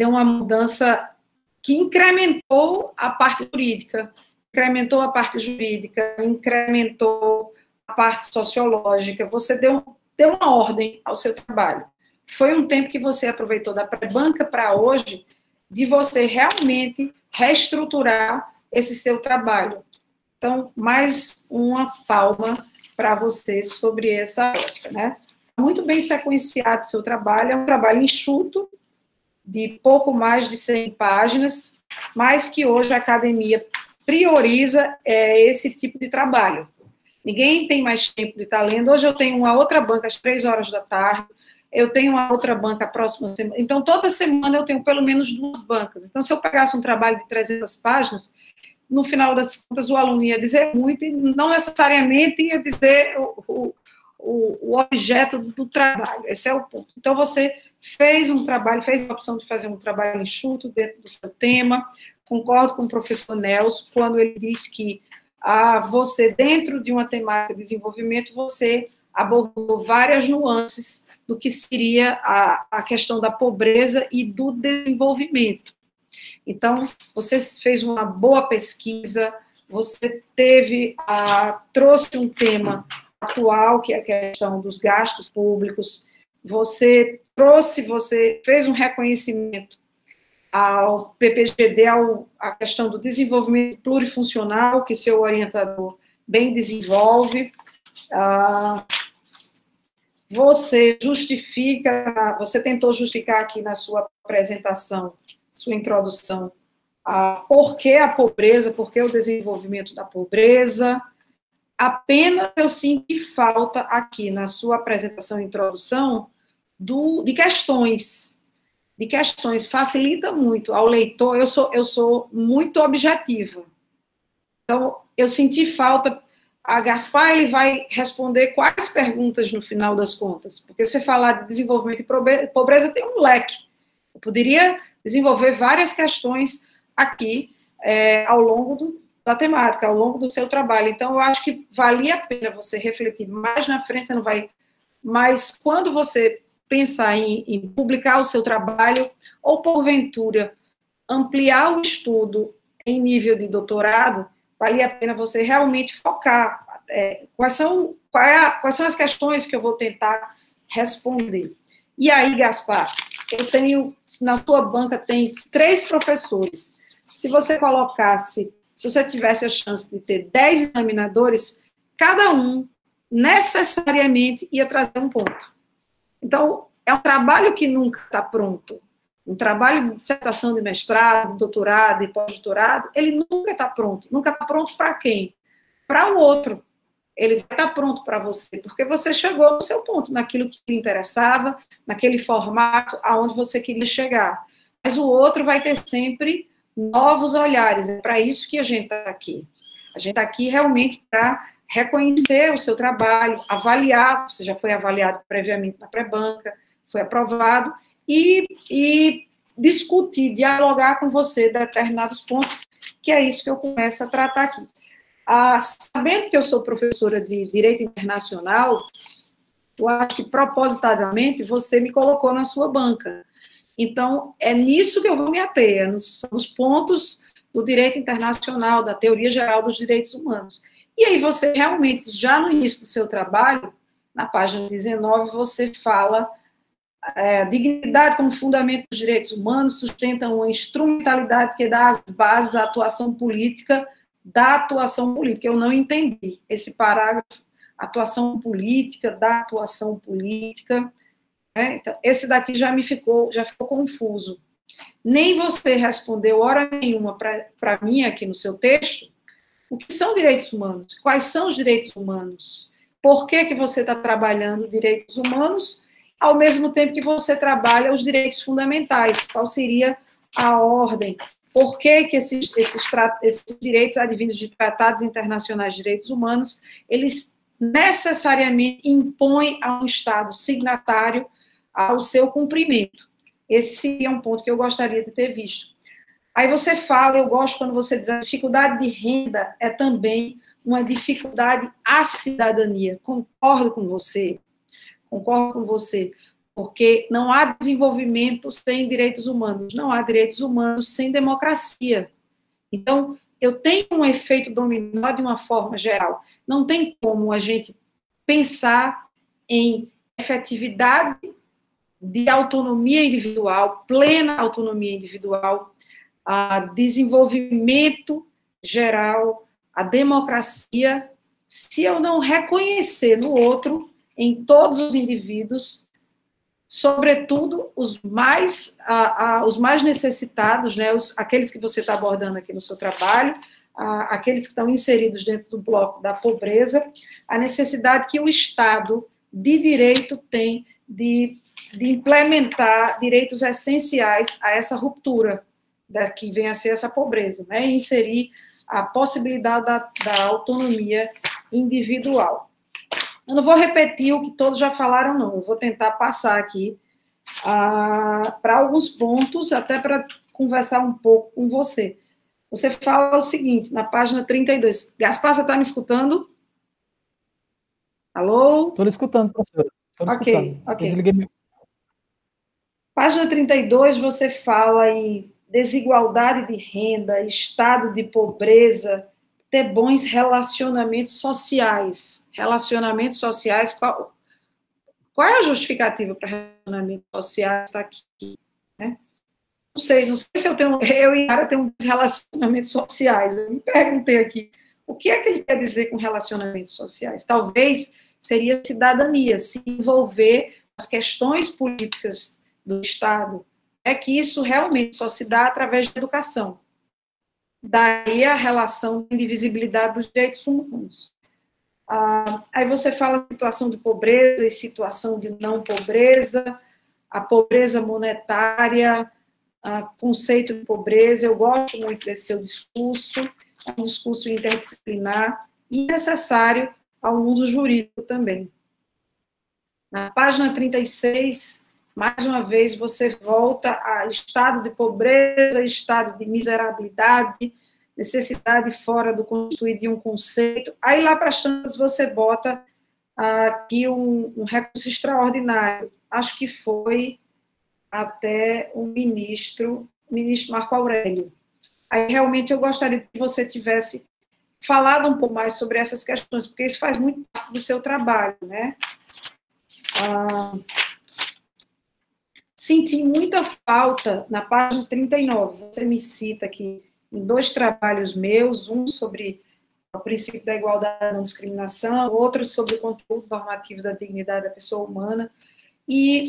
uma mudança que incrementou a parte jurídica, incrementou a parte sociológica, você deu uma ordem ao seu trabalho. Foi um tempo que você aproveitou da pré-banca para hoje, de você realmente reestruturar esse seu trabalho. Então, mais uma palma para você sobre essa ótica, né? Muito bem sequenciado o seu trabalho, é um trabalho enxuto, de pouco mais de 100 páginas, mas que hoje a academia prioriza esse tipo de trabalho. Ninguém tem mais tempo de estar lendo. Hoje eu tenho uma outra banca às 3 horas da tarde, eu tenho uma outra banca a próxima semana. Então, toda semana eu tenho pelo menos 2 bancas. Então, se eu pegasse um trabalho de 300 páginas, no final das contas, o aluno ia dizer muito e não necessariamente ia dizer o objeto do trabalho. Esse é o ponto. Então, você fez a opção de fazer um trabalho enxuto dentro do seu tema. Concordo com o professor Nelson quando ele diz que você, dentro de uma temática de desenvolvimento, você abordou várias nuances do que seria a questão da pobreza e do desenvolvimento. Então, você fez uma boa pesquisa, você trouxe um tema atual, que é a questão dos gastos públicos, você fez um reconhecimento ao PPGD, a questão do desenvolvimento plurifuncional, que seu orientador bem desenvolve. Você tentou justificar aqui na sua apresentação, sua introdução, por que a pobreza, por que o desenvolvimento da pobreza. Apenas eu senti falta aqui na sua apresentação e introdução de questões. Facilita muito ao leitor. Eu sou muito objetiva. Então, eu senti falta A Gaspar, ele vai responder quais perguntas no final das contas? Porque você falar de desenvolvimento e pobreza tem um leque. Eu poderia desenvolver várias questões aqui ao longo da temática, ao longo do seu trabalho. Então, eu acho que valia a pena você refletir mais na frente, você não vai... Mas quando você pensar em publicar o seu trabalho, ou porventura ampliar o estudo em nível de doutorado, valia a pena você realmente focar quais são as questões que eu vou tentar responder. E aí, Gaspar, eu tenho, na sua banca tem 3 professores. Se você se você tivesse a chance de ter 10 examinadores, cada um necessariamente ia trazer um ponto. Então, é um trabalho que nunca está pronto. Um trabalho de dissertação de mestrado, doutorado e pós-doutorado, ele nunca está pronto. Nunca está pronto para quem? Para o outro. Ele vai estar pronto para você, porque você chegou no seu ponto, naquilo que lhe interessava, naquele formato aonde você queria chegar. Mas o outro vai ter sempre novos olhares. É para isso que a gente está aqui. A gente está aqui realmente para reconhecer o seu trabalho, avaliar, você já foi avaliado previamente na pré-banca, foi aprovado, e discutir, dialogar com você determinados pontos, que é isso que eu começo a tratar aqui. Sabendo que eu sou professora de Direito Internacional, eu acho que propositadamente você me colocou na sua banca. Então, é nisso que eu vou me ater, nos pontos do direito internacional, da teoria geral dos direitos humanos. E aí você realmente, já no início do seu trabalho, na página 19, você fala dignidade como fundamento dos direitos humanos, sustenta uma instrumentalidade que dá as bases à atuação política, da atuação política. Eu não entendi esse parágrafo, atuação política, da atuação política. Então, esse daqui já ficou confuso. Nem você respondeu hora nenhuma para mim aqui no seu texto o que são direitos humanos, quais são os direitos humanos, por que você está trabalhando direitos humanos, ao mesmo tempo que você trabalha os direitos fundamentais, qual seria a ordem, por que esses direitos advindos de tratados internacionais de direitos humanos, eles necessariamente impõem a um Estado signatário ao seu cumprimento. Esse seria um ponto que eu gostaria de ter visto. Aí você fala, eu gosto quando você diz, a dificuldade de renda é também uma dificuldade à cidadania. Concordo com você, porque não há desenvolvimento sem direitos humanos, não há direitos humanos sem democracia. Então, eu tenho um efeito dominó de uma forma geral. Não tem como a gente pensar em efetividade de autonomia individual, plena autonomia individual, a desenvolvimento geral, a democracia, se eu não reconhecer no outro, em todos os indivíduos, sobretudo os mais necessitados, né, aqueles que você está abordando aqui no seu trabalho, aqueles que estão inseridos dentro do bloco da pobreza, a necessidade que o Estado de direito tem de implementar direitos essenciais a essa ruptura, que vem a ser essa pobreza, né, e inserir a possibilidade da autonomia individual. Eu não vou repetir o que todos já falaram, não, eu vou tentar passar aqui para alguns pontos, até para conversar um pouco com você. Você fala o seguinte, na página 32, Gaspar, você está me escutando? Alô? Estou lhe escutando, professora. Ok. Página 32, você fala em desigualdade de renda, estado de pobreza, ter bons relacionamentos sociais. Relacionamentos sociais, qual é a justificativa para relacionamentos sociais estar aqui? Né? Não sei se eu e a Yara temos relacionamentos sociais. Eu me perguntei aqui, o que é que ele quer dizer com relacionamentos sociais? Talvez seria cidadania, se envolver nas questões políticas do Estado, é que isso realmente só se dá através da educação. Daí a relação da indivisibilidade dos direitos humanos. Aí você fala de situação de pobreza e situação de não pobreza, a pobreza monetária, conceito de pobreza. Eu gosto muito desse seu discurso, é um discurso interdisciplinar, e necessário ao mundo jurídico também. Na página 36, mais uma vez, você volta a estado de pobreza, estado de miserabilidade, necessidade fora do constituído de um conceito. Aí, lá para as tantas, você bota aqui um recurso extraordinário. Acho que foi até o ministro Marco Aurélio. Aí, realmente, eu gostaria que você tivesse falado um pouco mais sobre essas questões, porque isso faz muito parte do seu trabalho, né? Senti muita falta, na página 39, você me cita aqui em 2 trabalhos meus, um sobre o princípio da igualdade e não discriminação, outro sobre o conteúdo normativo da dignidade da pessoa humana, e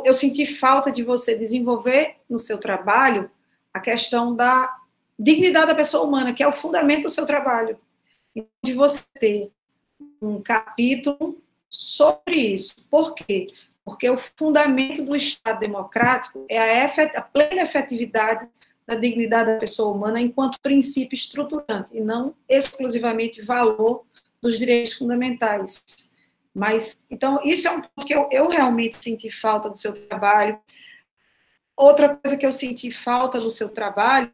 eu senti falta de você desenvolver no seu trabalho a questão da dignidade da pessoa humana, que é o fundamento do seu trabalho, de você ter um capítulo sobre isso. Por quê? Porque o fundamento do Estado democrático é a plena efetividade da dignidade da pessoa humana enquanto princípio estruturante, e não exclusivamente valor dos direitos fundamentais. Mas, então, isso é um ponto que eu realmente senti falta do seu trabalho. Outra coisa que eu senti falta do seu trabalho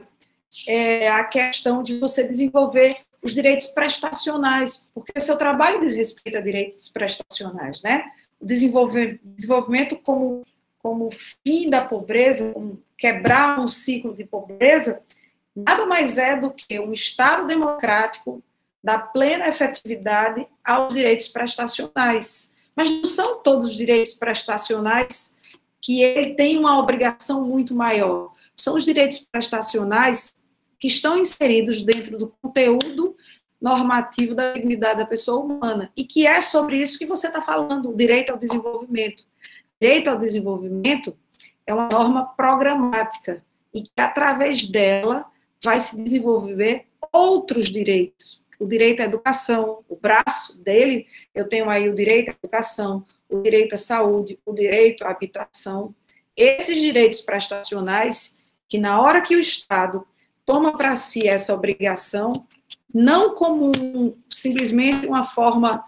é a questão de você desenvolver os direitos prestacionais, porque o seu trabalho diz respeito a direitos prestacionais, né? O desenvolvimento como fim da pobreza, como quebrar um ciclo de pobreza, nada mais é do que um Estado democrático da plena efetividade aos direitos prestacionais. Mas não são todos os direitos prestacionais que ele tem uma obrigação muito maior. São os direitos prestacionais que estão inseridos dentro do conteúdo normativo da dignidade da pessoa humana, e que é sobre isso que você está falando, o direito ao desenvolvimento. O direito ao desenvolvimento é uma norma programática, e que, através dela, vai se desenvolver outros direitos. O direito à educação, o braço dele, eu tenho aí o direito à educação, o direito à saúde, o direito à habitação. Esses direitos prestacionais, que na hora que o Estado toma para si essa obrigação, não como simplesmente uma forma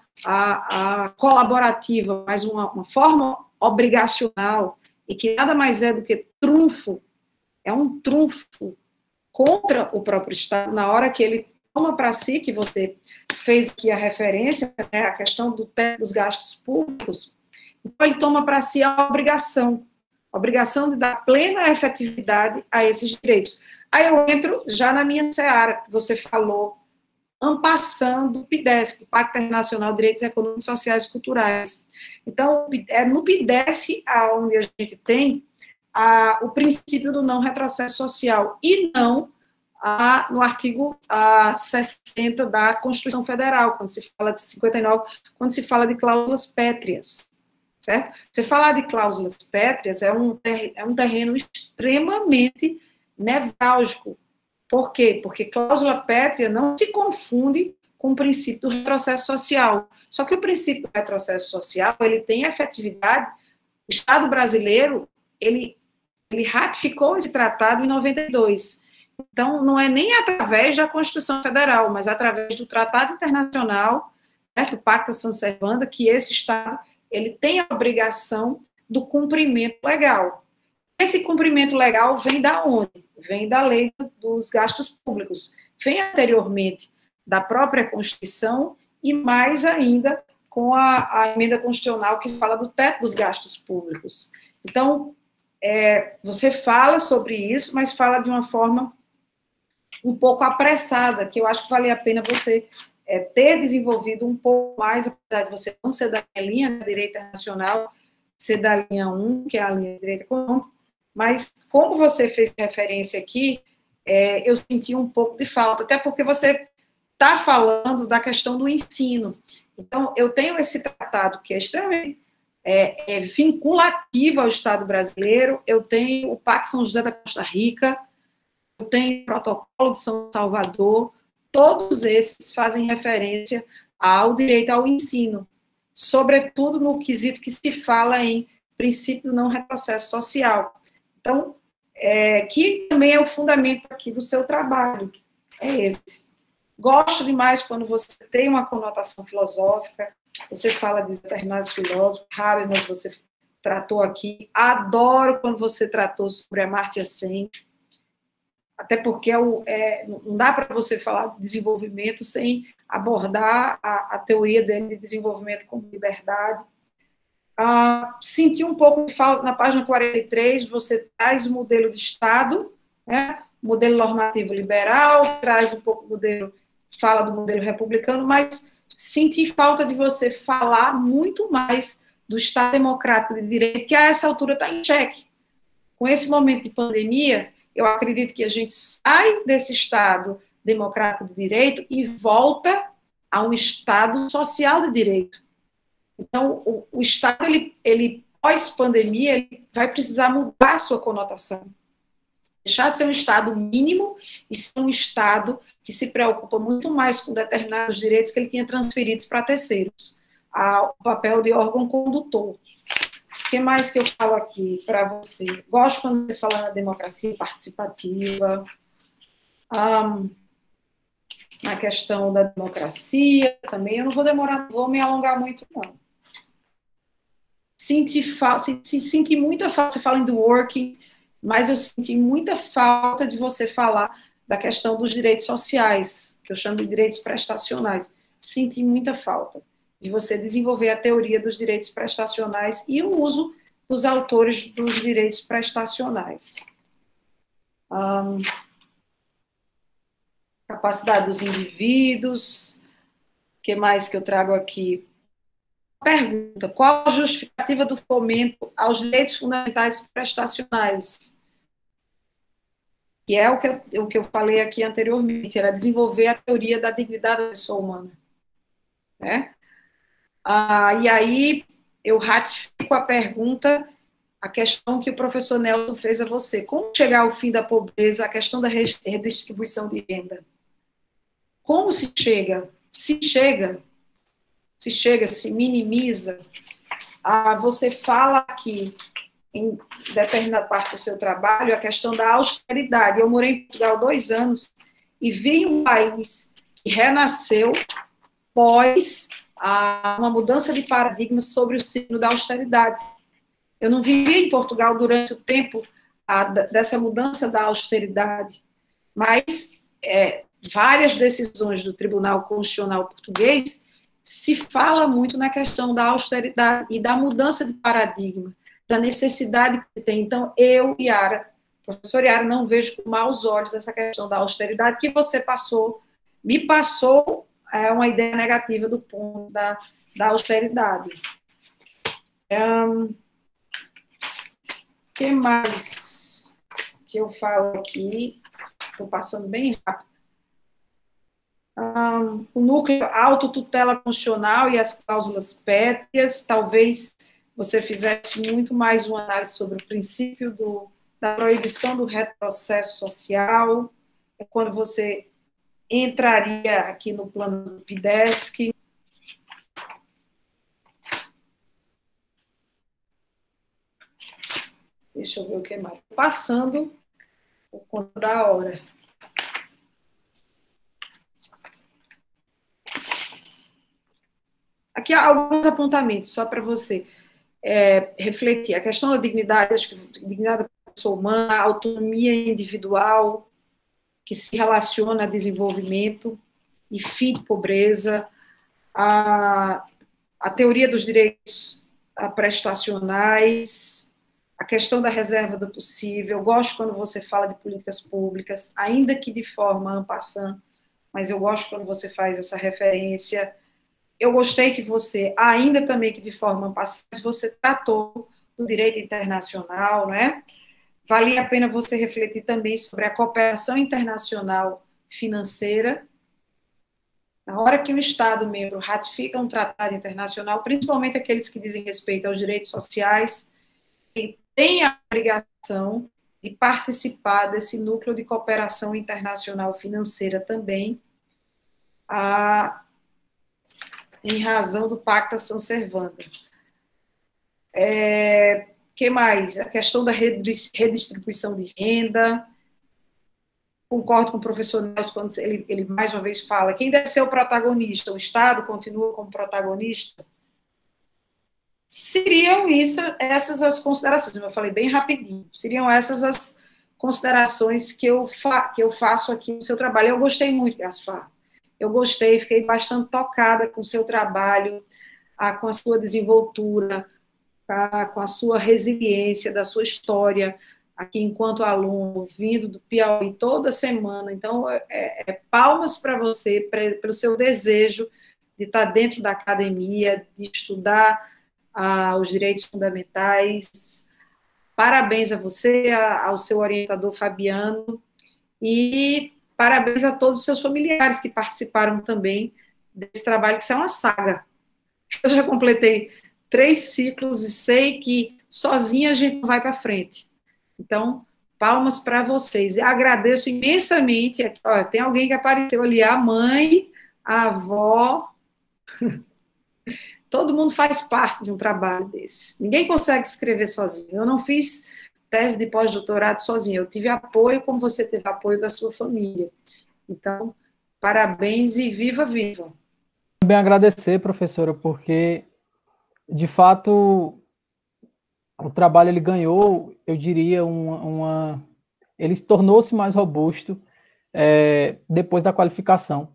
colaborativa, mas uma forma obrigacional, e que nada mais é do que trunfo, é um trunfo contra o próprio Estado, na hora que ele toma para si, que você fez aqui a referência, né, a questão do teto dos gastos públicos, então ele toma para si a obrigação de dar plena efetividade a esses direitos. Aí eu entro já na minha seara, que você falou, ampassando o PIDESC, o Pacto Internacional de Direitos Econômicos, Sociais e Culturais. Então, é no PIDESC onde a gente tem o princípio do não retrocesso social, e não no artigo 60 da Constituição Federal, quando se fala de 59, quando se fala de cláusulas pétreas, certo? Você falar de cláusulas pétreas é um terreno extremamente nevrálgico. Por quê? Porque cláusula pétrea não se confunde com o princípio do retrocesso social. Só que o princípio do retrocesso social, ele tem efetividade. O Estado brasileiro, ele ratificou esse tratado em 92. Então, não é nem através da Constituição Federal, mas através do Tratado Internacional, né, do Pacta Sunt Servanda, que esse Estado ele tem a obrigação do cumprimento legal. Esse cumprimento legal vem da onde? Vem da lei dos gastos públicos, vem anteriormente da própria Constituição, e mais ainda com a emenda constitucional que fala do teto dos gastos públicos. Então, você fala sobre isso, mas fala de uma forma um pouco apressada, que eu acho que vale a pena você ter desenvolvido um pouco mais, apesar de você não ser da linha de direito internacional, ser da linha 1, que é a linha de direito econômico, mas como você fez referência aqui, eu senti um pouco de falta, até porque você está falando da questão do ensino. Então, eu tenho esse tratado que é extremamente vinculativo ao Estado brasileiro, eu tenho o Pacto São José da Costa Rica, eu tenho o Protocolo de São Salvador, todos esses fazem referência ao direito ao ensino, sobretudo no quesito que se fala em princípio do não retrocesso social. Então, que também é o fundamento aqui do seu trabalho, é esse. Gosto demais quando você tem uma conotação filosófica, você fala de determinados filósofos, Habermas você tratou aqui, adoro quando você tratou sobre Amartya Sen, até porque não dá para você falar de desenvolvimento sem abordar a teoria dele de desenvolvimento como liberdade. Senti um pouco de falta, na página 43, você traz o modelo de Estado, né, modelo normativo liberal, traz um pouco o modelo, fala do modelo republicano, mas senti falta de você falar muito mais do Estado democrático de direito, que a essa altura está em xeque. Com esse momento de pandemia, eu acredito que a gente sai desse Estado democrático de direito e volta a um Estado social de direito. Então, o Estado, ele pós-pandemia, ele vai precisar mudar a sua conotação. Deixar de ser um Estado mínimo e ser um Estado que se preocupa muito mais com determinados direitos que ele tinha transferidos para terceiros, o papel de órgão condutor. O que mais que eu falo aqui para você? Gosto quando você fala na democracia participativa, na questão da democracia também, eu não vou me alongar muito, não. Senti muita falta, você fala em do working, mas eu senti muita falta de você falar da questão dos direitos sociais, que eu chamo de direitos prestacionais. Senti muita falta de você desenvolver a teoria dos direitos prestacionais e o uso dos autores dos direitos prestacionais. Capacidade dos indivíduos, o que mais que eu trago aqui? Pergunta, qual a justificativa do fomento aos direitos fundamentais prestacionais? Que é o que eu falei aqui anteriormente, era desenvolver a teoria da dignidade da pessoa humana. Né? E aí eu ratifico a pergunta, a questão que o professor Nelson fez a você. Como chegar ao fim da pobreza, a questão da redistribuição de renda? Como se chega? Se minimiza. Você fala aqui, em determinada parte do seu trabalho, a questão da austeridade. Eu morei em Portugal 2 anos e vi um país que renasceu pós uma mudança de paradigma sobre o signo da austeridade. Eu não vivi em Portugal durante o tempo dessa mudança da austeridade, mas várias decisões do Tribunal Constitucional Português se fala muito na questão da austeridade e da mudança de paradigma, da necessidade que se tem. Então, eu, professor Yara, não vejo com maus olhos essa questão da austeridade que você me passou uma ideia negativa do ponto da austeridade. O que mais que eu falo aqui? Estou passando bem rápido. O núcleo autotutela constitucional e as cláusulas pétreas, talvez você fizesse muito mais uma análise sobre o princípio da proibição do retrocesso social, quando você entraria aqui no plano do PIDESC. Deixa eu ver o que mais. Passando por conta da hora. Aqui há alguns apontamentos, só para você refletir. A questão da dignidade, acho que dignidade da pessoa humana, a autonomia individual, que se relaciona a desenvolvimento e fim de pobreza, a teoria dos direitos prestacionais, a questão da reserva do possível. Eu gosto quando você fala de políticas públicas, ainda que de forma en passant, mas eu gosto quando você faz essa referência. Eu gostei que você, ainda também que de forma en passant, você tratou do direito internacional, não é? Valia a pena você refletir também sobre a cooperação internacional financeira. Na hora que um Estado-membro ratifica um tratado internacional, principalmente aqueles que dizem respeito aos direitos sociais, ele tem a obrigação de participar desse núcleo de cooperação internacional financeira também, em razão do Pacta Sunt Servanda. Que mais? A questão da redistribuição de renda. concordo com o professor Nelson quando ele mais uma vez fala, quem deve ser o protagonista? O Estado continua como protagonista? Seriam essas as considerações, eu falei bem rapidinho, seriam essas as considerações que eu faço aqui no seu trabalho. Eu gostei muito, Gaspar. Eu gostei, fiquei bastante tocada com o seu trabalho, com a sua desenvoltura, com a sua resiliência, da sua história, aqui enquanto aluno, vindo do Piauí toda semana. Então, palmas para você, pelo seu desejo de estar dentro da academia, de estudar os direitos fundamentais. Parabéns a você, ao seu orientador Fabiano, e parabéns a todos os seus familiares que participaram também desse trabalho, que isso é uma saga. Eu já completei 3 ciclos e sei que sozinha a gente não vai para frente. Então, palmas para vocês. E agradeço imensamente. Ó, tem alguém que apareceu ali, a mãe, a avó. Todo mundo faz parte de um trabalho desse. Ninguém consegue escrever sozinho. Eu não fiz tese de pós-doutorado sozinha. Eu tive apoio, como você teve apoio da sua família. Então, parabéns e viva, viva. Também agradecer, professora, porque, de fato, o trabalho ele ganhou, eu diria, ele tornou-se mais robusto depois da qualificação.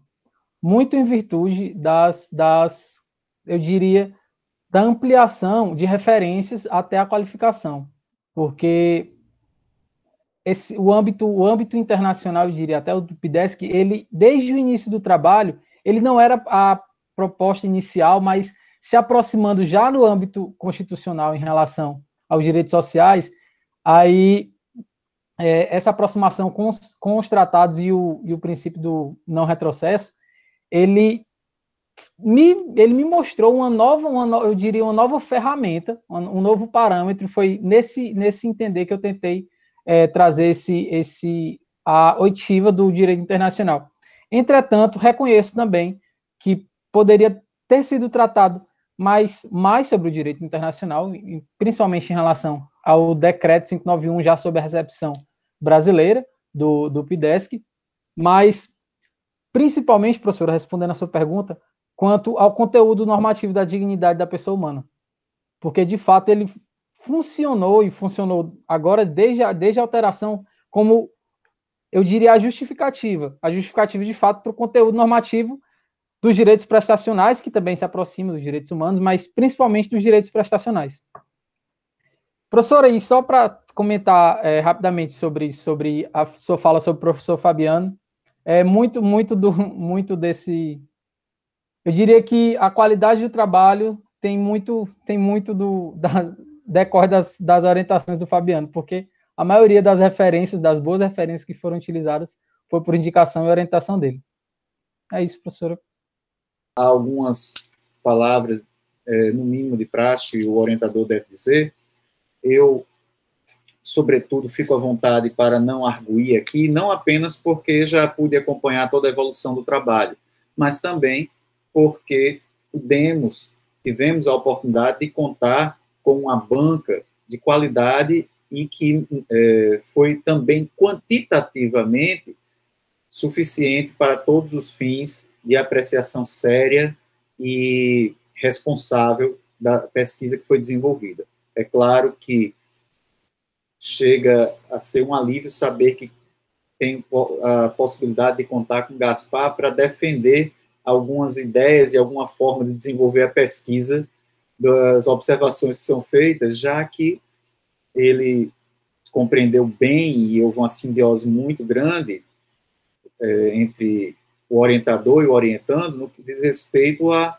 Muito em virtude eu diria, da ampliação de referências até a qualificação, porque o âmbito internacional, eu diria, até o do PIDESC, ele, desde o início do trabalho, ele não era a proposta inicial, mas se aproximando já no âmbito constitucional em relação aos direitos sociais, aí essa aproximação com os tratados e o princípio do não retrocesso, ele me mostrou eu diria, uma nova ferramenta, um novo parâmetro. Foi nesse entender que eu tentei trazer a oitiva do direito internacional. Entretanto, reconheço também que poderia ter sido tratado mais sobre o direito internacional, principalmente em relação ao decreto 591, já sobre a recepção brasileira do PIDESC, mas principalmente, professora, respondendo a sua pergunta, quanto ao conteúdo normativo da dignidade da pessoa humana. Porque, de fato, ele funcionou agora, desde a alteração, como, eu diria, a justificativa, de fato, para o conteúdo normativo dos direitos prestacionais, que também se aproxima dos direitos humanos, mas principalmente dos direitos prestacionais. Professora, e só para comentar rapidamente sobre a sua fala sobre o professor Fabiano, muito desse... Eu diria que a qualidade do trabalho decorre das orientações do Fabiano, porque a maioria das boas referências que foram utilizadas, foi por indicação e orientação dele. É isso, professora. Há algumas palavras, no mínimo de praxe, o orientador deve dizer. Eu, sobretudo, fico à vontade para não arguir aqui, não apenas porque já pude acompanhar toda a evolução do trabalho, mas também porque tivemos a oportunidade de contar com uma banca de qualidade e que foi também quantitativamente suficiente para todos os fins de apreciação séria e responsável da pesquisa que foi desenvolvida. É claro que chega a ser um alívio saber que tem a possibilidade de contar com Gaspar para defender algumas ideias e alguma forma de desenvolver a pesquisa das observações que são feitas, já que ele compreendeu bem e houve uma simbiose muito grande entre o orientador e o orientando no que diz respeito a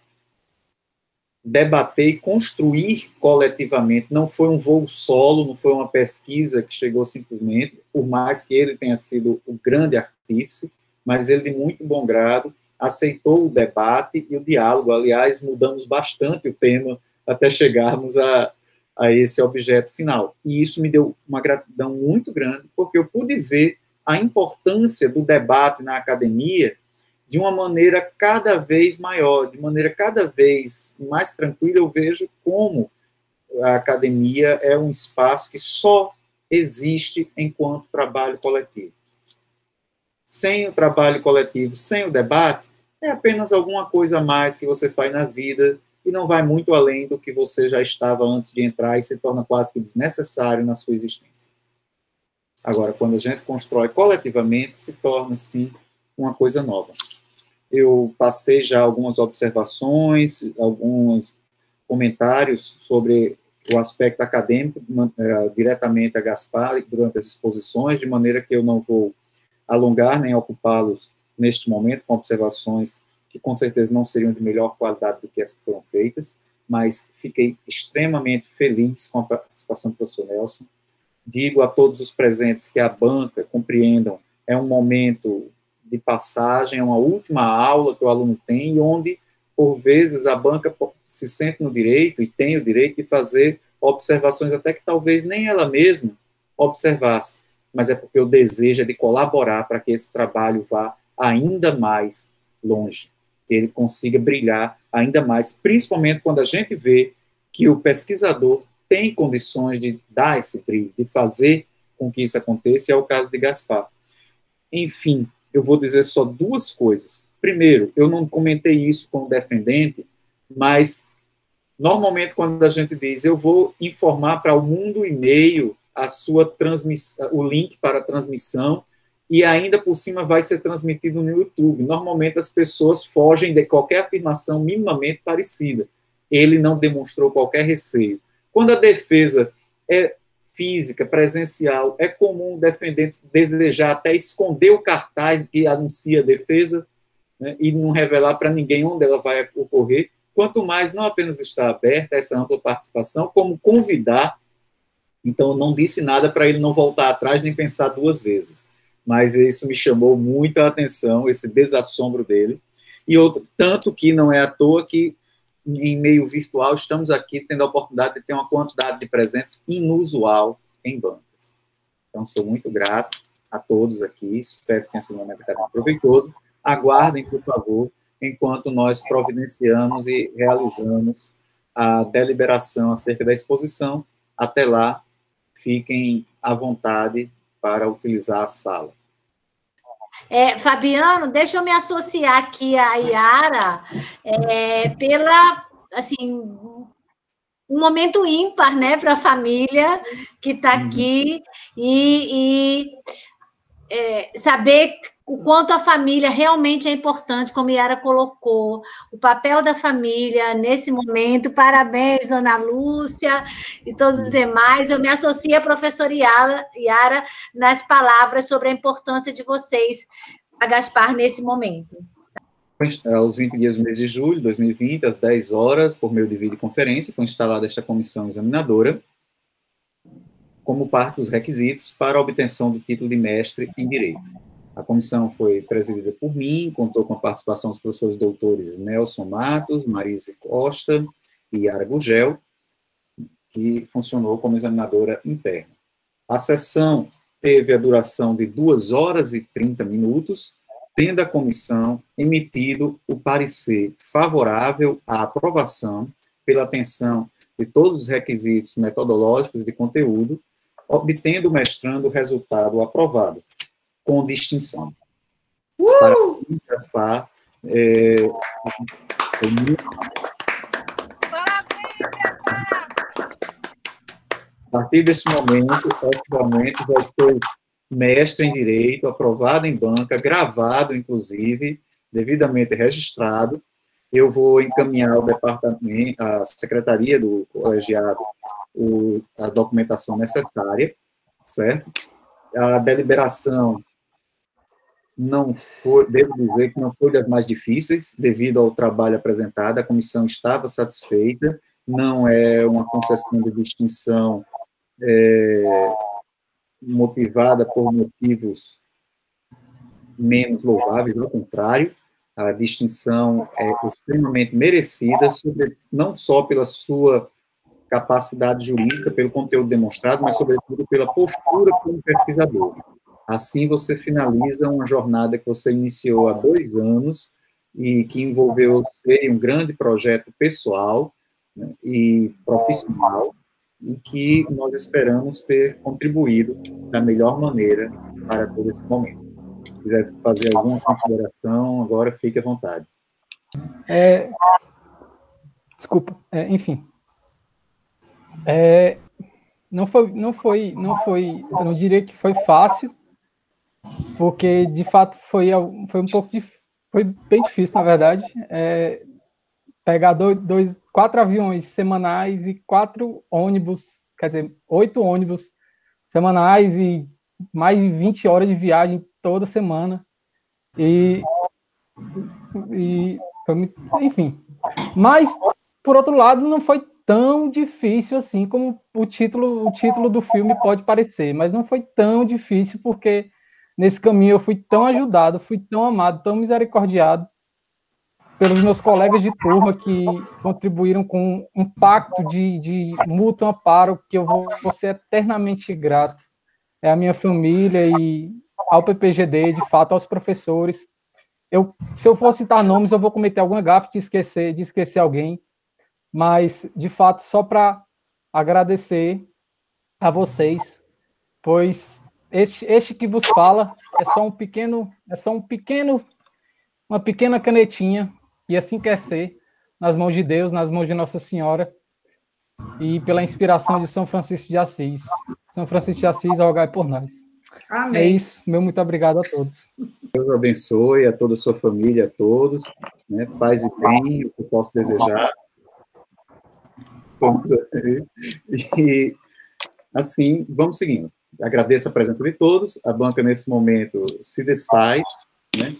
debater e construir coletivamente. Não foi um voo solo, não foi uma pesquisa que chegou simplesmente, por mais que ele tenha sido o grande artífice, mas ele, de muito bom grado, aceitou o debate e o diálogo. Aliás, mudamos bastante o tema até chegarmos a esse objeto final. E isso me deu uma gratidão muito grande, porque eu pude ver a importância do debate na academia de uma maneira cada vez maior, de maneira cada vez mais tranquila. Eu vejo como a academia é um espaço que só existe enquanto trabalho coletivo. sem o trabalho coletivo, sem o debate, é apenas alguma coisa a mais que você faz na vida e não vai muito além do que você já estava antes de entrar e se torna quase que desnecessário na sua existência. Agora, quando a gente constrói coletivamente, se torna, sim, uma coisa nova. Eu passei já algumas observações, alguns comentários sobre o aspecto acadêmico, diretamente a Gaspar, durante as exposições, de maneira que eu não vou alongar nem ocupá-los neste momento com observações que com certeza não seriam de melhor qualidade do que as que foram feitas, mas fiquei extremamente feliz com a participação do professor Nelson. Digo a todos os presentes que a banca, compreendam, é um momento de passagem, é uma última aula que o aluno tem, onde, por vezes, a banca se sente no direito, e tem o direito de fazer observações até que talvez nem ela mesma observasse, mas é porque o desejo é de colaborar para que esse trabalho vá ainda mais longe, que ele consiga brilhar ainda mais, principalmente quando a gente vê que o pesquisador tem condições de dar esse brilho, de fazer com que isso aconteça, e é o caso de Gaspar. Enfim, eu vou dizer só duas coisas. Primeiro, eu não comentei isso com o defendente, mas normalmente quando a gente diz eu vou informar para o mundo e meio a sua transmissão, o link para a transmissão, e ainda por cima vai ser transmitido no YouTube. Normalmente as pessoas fogem de qualquer afirmação minimamente parecida. Ele não demonstrou qualquer receio. Quando a defesa é física, presencial, é comum o defendente desejar até esconder o cartaz que anuncia a defesa, né, e não revelar para ninguém onde ela vai ocorrer, quanto mais não apenas estar aberta a essa ampla participação, como convidar. Então, eu não disse nada para ele não voltar atrás nem pensar duas vezes, mas isso me chamou muito a atenção, esse desassombro dele, e outro, tanto que não é à toa que em meio virtual, estamos aqui tendo a oportunidade de ter uma quantidade de presentes inusual em bancas. Então, sou muito grato a todos aqui, espero que tenha sido um momento proveitoso. Aguardem, por favor, enquanto nós providenciamos e realizamos a deliberação acerca da exposição. Até lá, fiquem à vontade para utilizar a sala. Fabiano, deixa eu me associar aqui à Yara, pela, assim, um momento ímpar, né, para a família que está aqui, e saber o quanto a família realmente é importante, como a Yara colocou, o papel da família nesse momento. Parabéns, dona Lúcia e todos os demais. Eu me associo à professora Yara nas palavras sobre a importância de vocês, a Gaspar, nesse momento. Aos 20 dias do mês de julho de 2020, às 10 horas, por meio de videoconferência, foi instalada esta comissão examinadora como parte dos requisitos para a obtenção do título de mestre em Direito. A comissão foi presidida por mim, contou com a participação dos professores doutores Nelson Matos, Marise Costa e Yara Gugel, que funcionou como examinadora interna. A sessão teve a duração de 2 horas e 30 minutos, tendo a comissão emitido o parecer favorável à aprovação pela atenção de todos os requisitos metodológicos de conteúdo, obtendo o mestrando o resultado aprovado, com distinção. Parabéns, Gaspar. A partir desse momento, efetivamente, vai ser mestre em Direito, aprovado em banca, gravado, inclusive, devidamente registrado. Eu vou encaminhar ao departamento, à secretaria do colegiado, a documentação necessária, certo? A deliberação não foi, devo dizer que não foi das mais difíceis, devido ao trabalho apresentado, a comissão estava satisfeita, não é uma concessão de distinção motivada por motivos menos louváveis, ao contrário, a distinção é extremamente merecida, não só pela sua capacidade jurídica, pelo conteúdo demonstrado, mas, sobretudo, pela postura como pesquisador. Assim, você finaliza uma jornada que você iniciou há 2 anos e que envolveu você em um grande projeto pessoal, né, e profissional, e que nós esperamos ter contribuído da melhor maneira para todo esse momento. quiser fazer alguma consideração, agora fique à vontade. Desculpa, enfim. Não foi, eu não diria que foi fácil, porque, de fato, foi bem difícil, na verdade, pegar 4 aviões semanais e 4 ônibus, quer dizer, 8 ônibus semanais e mais de 20 horas de viagem toda semana, e foi muito, enfim. Mas, por outro lado, não foi tão difícil assim como o título do filme pode parecer, mas não foi tão difícil, porque nesse caminho eu fui tão ajudado, fui tão amado, tão misericordiado pelos meus colegas de turma que contribuíram com um pacto de mútuo amparo que eu vou ser eternamente grato. É a minha família e ao PPGD, de fato, aos professores. Se eu for citar nomes, eu vou cometer alguma gafe de esquecer alguém, mas, de fato, só para agradecer a vocês, pois este que vos fala uma pequena canetinha, e assim quer ser, nas mãos de Deus, nas mãos de Nossa Senhora, e pela inspiração de São Francisco de Assis. São Francisco de Assis, rogai por nós. Amém. É isso, meu muito obrigado a todos. Deus abençoe a toda a sua família, a todos, né? Paz e bem, o que eu posso desejar. E, assim, vamos seguindo. Agradeço a presença de todos, a banca, nesse momento, se desfaz, né?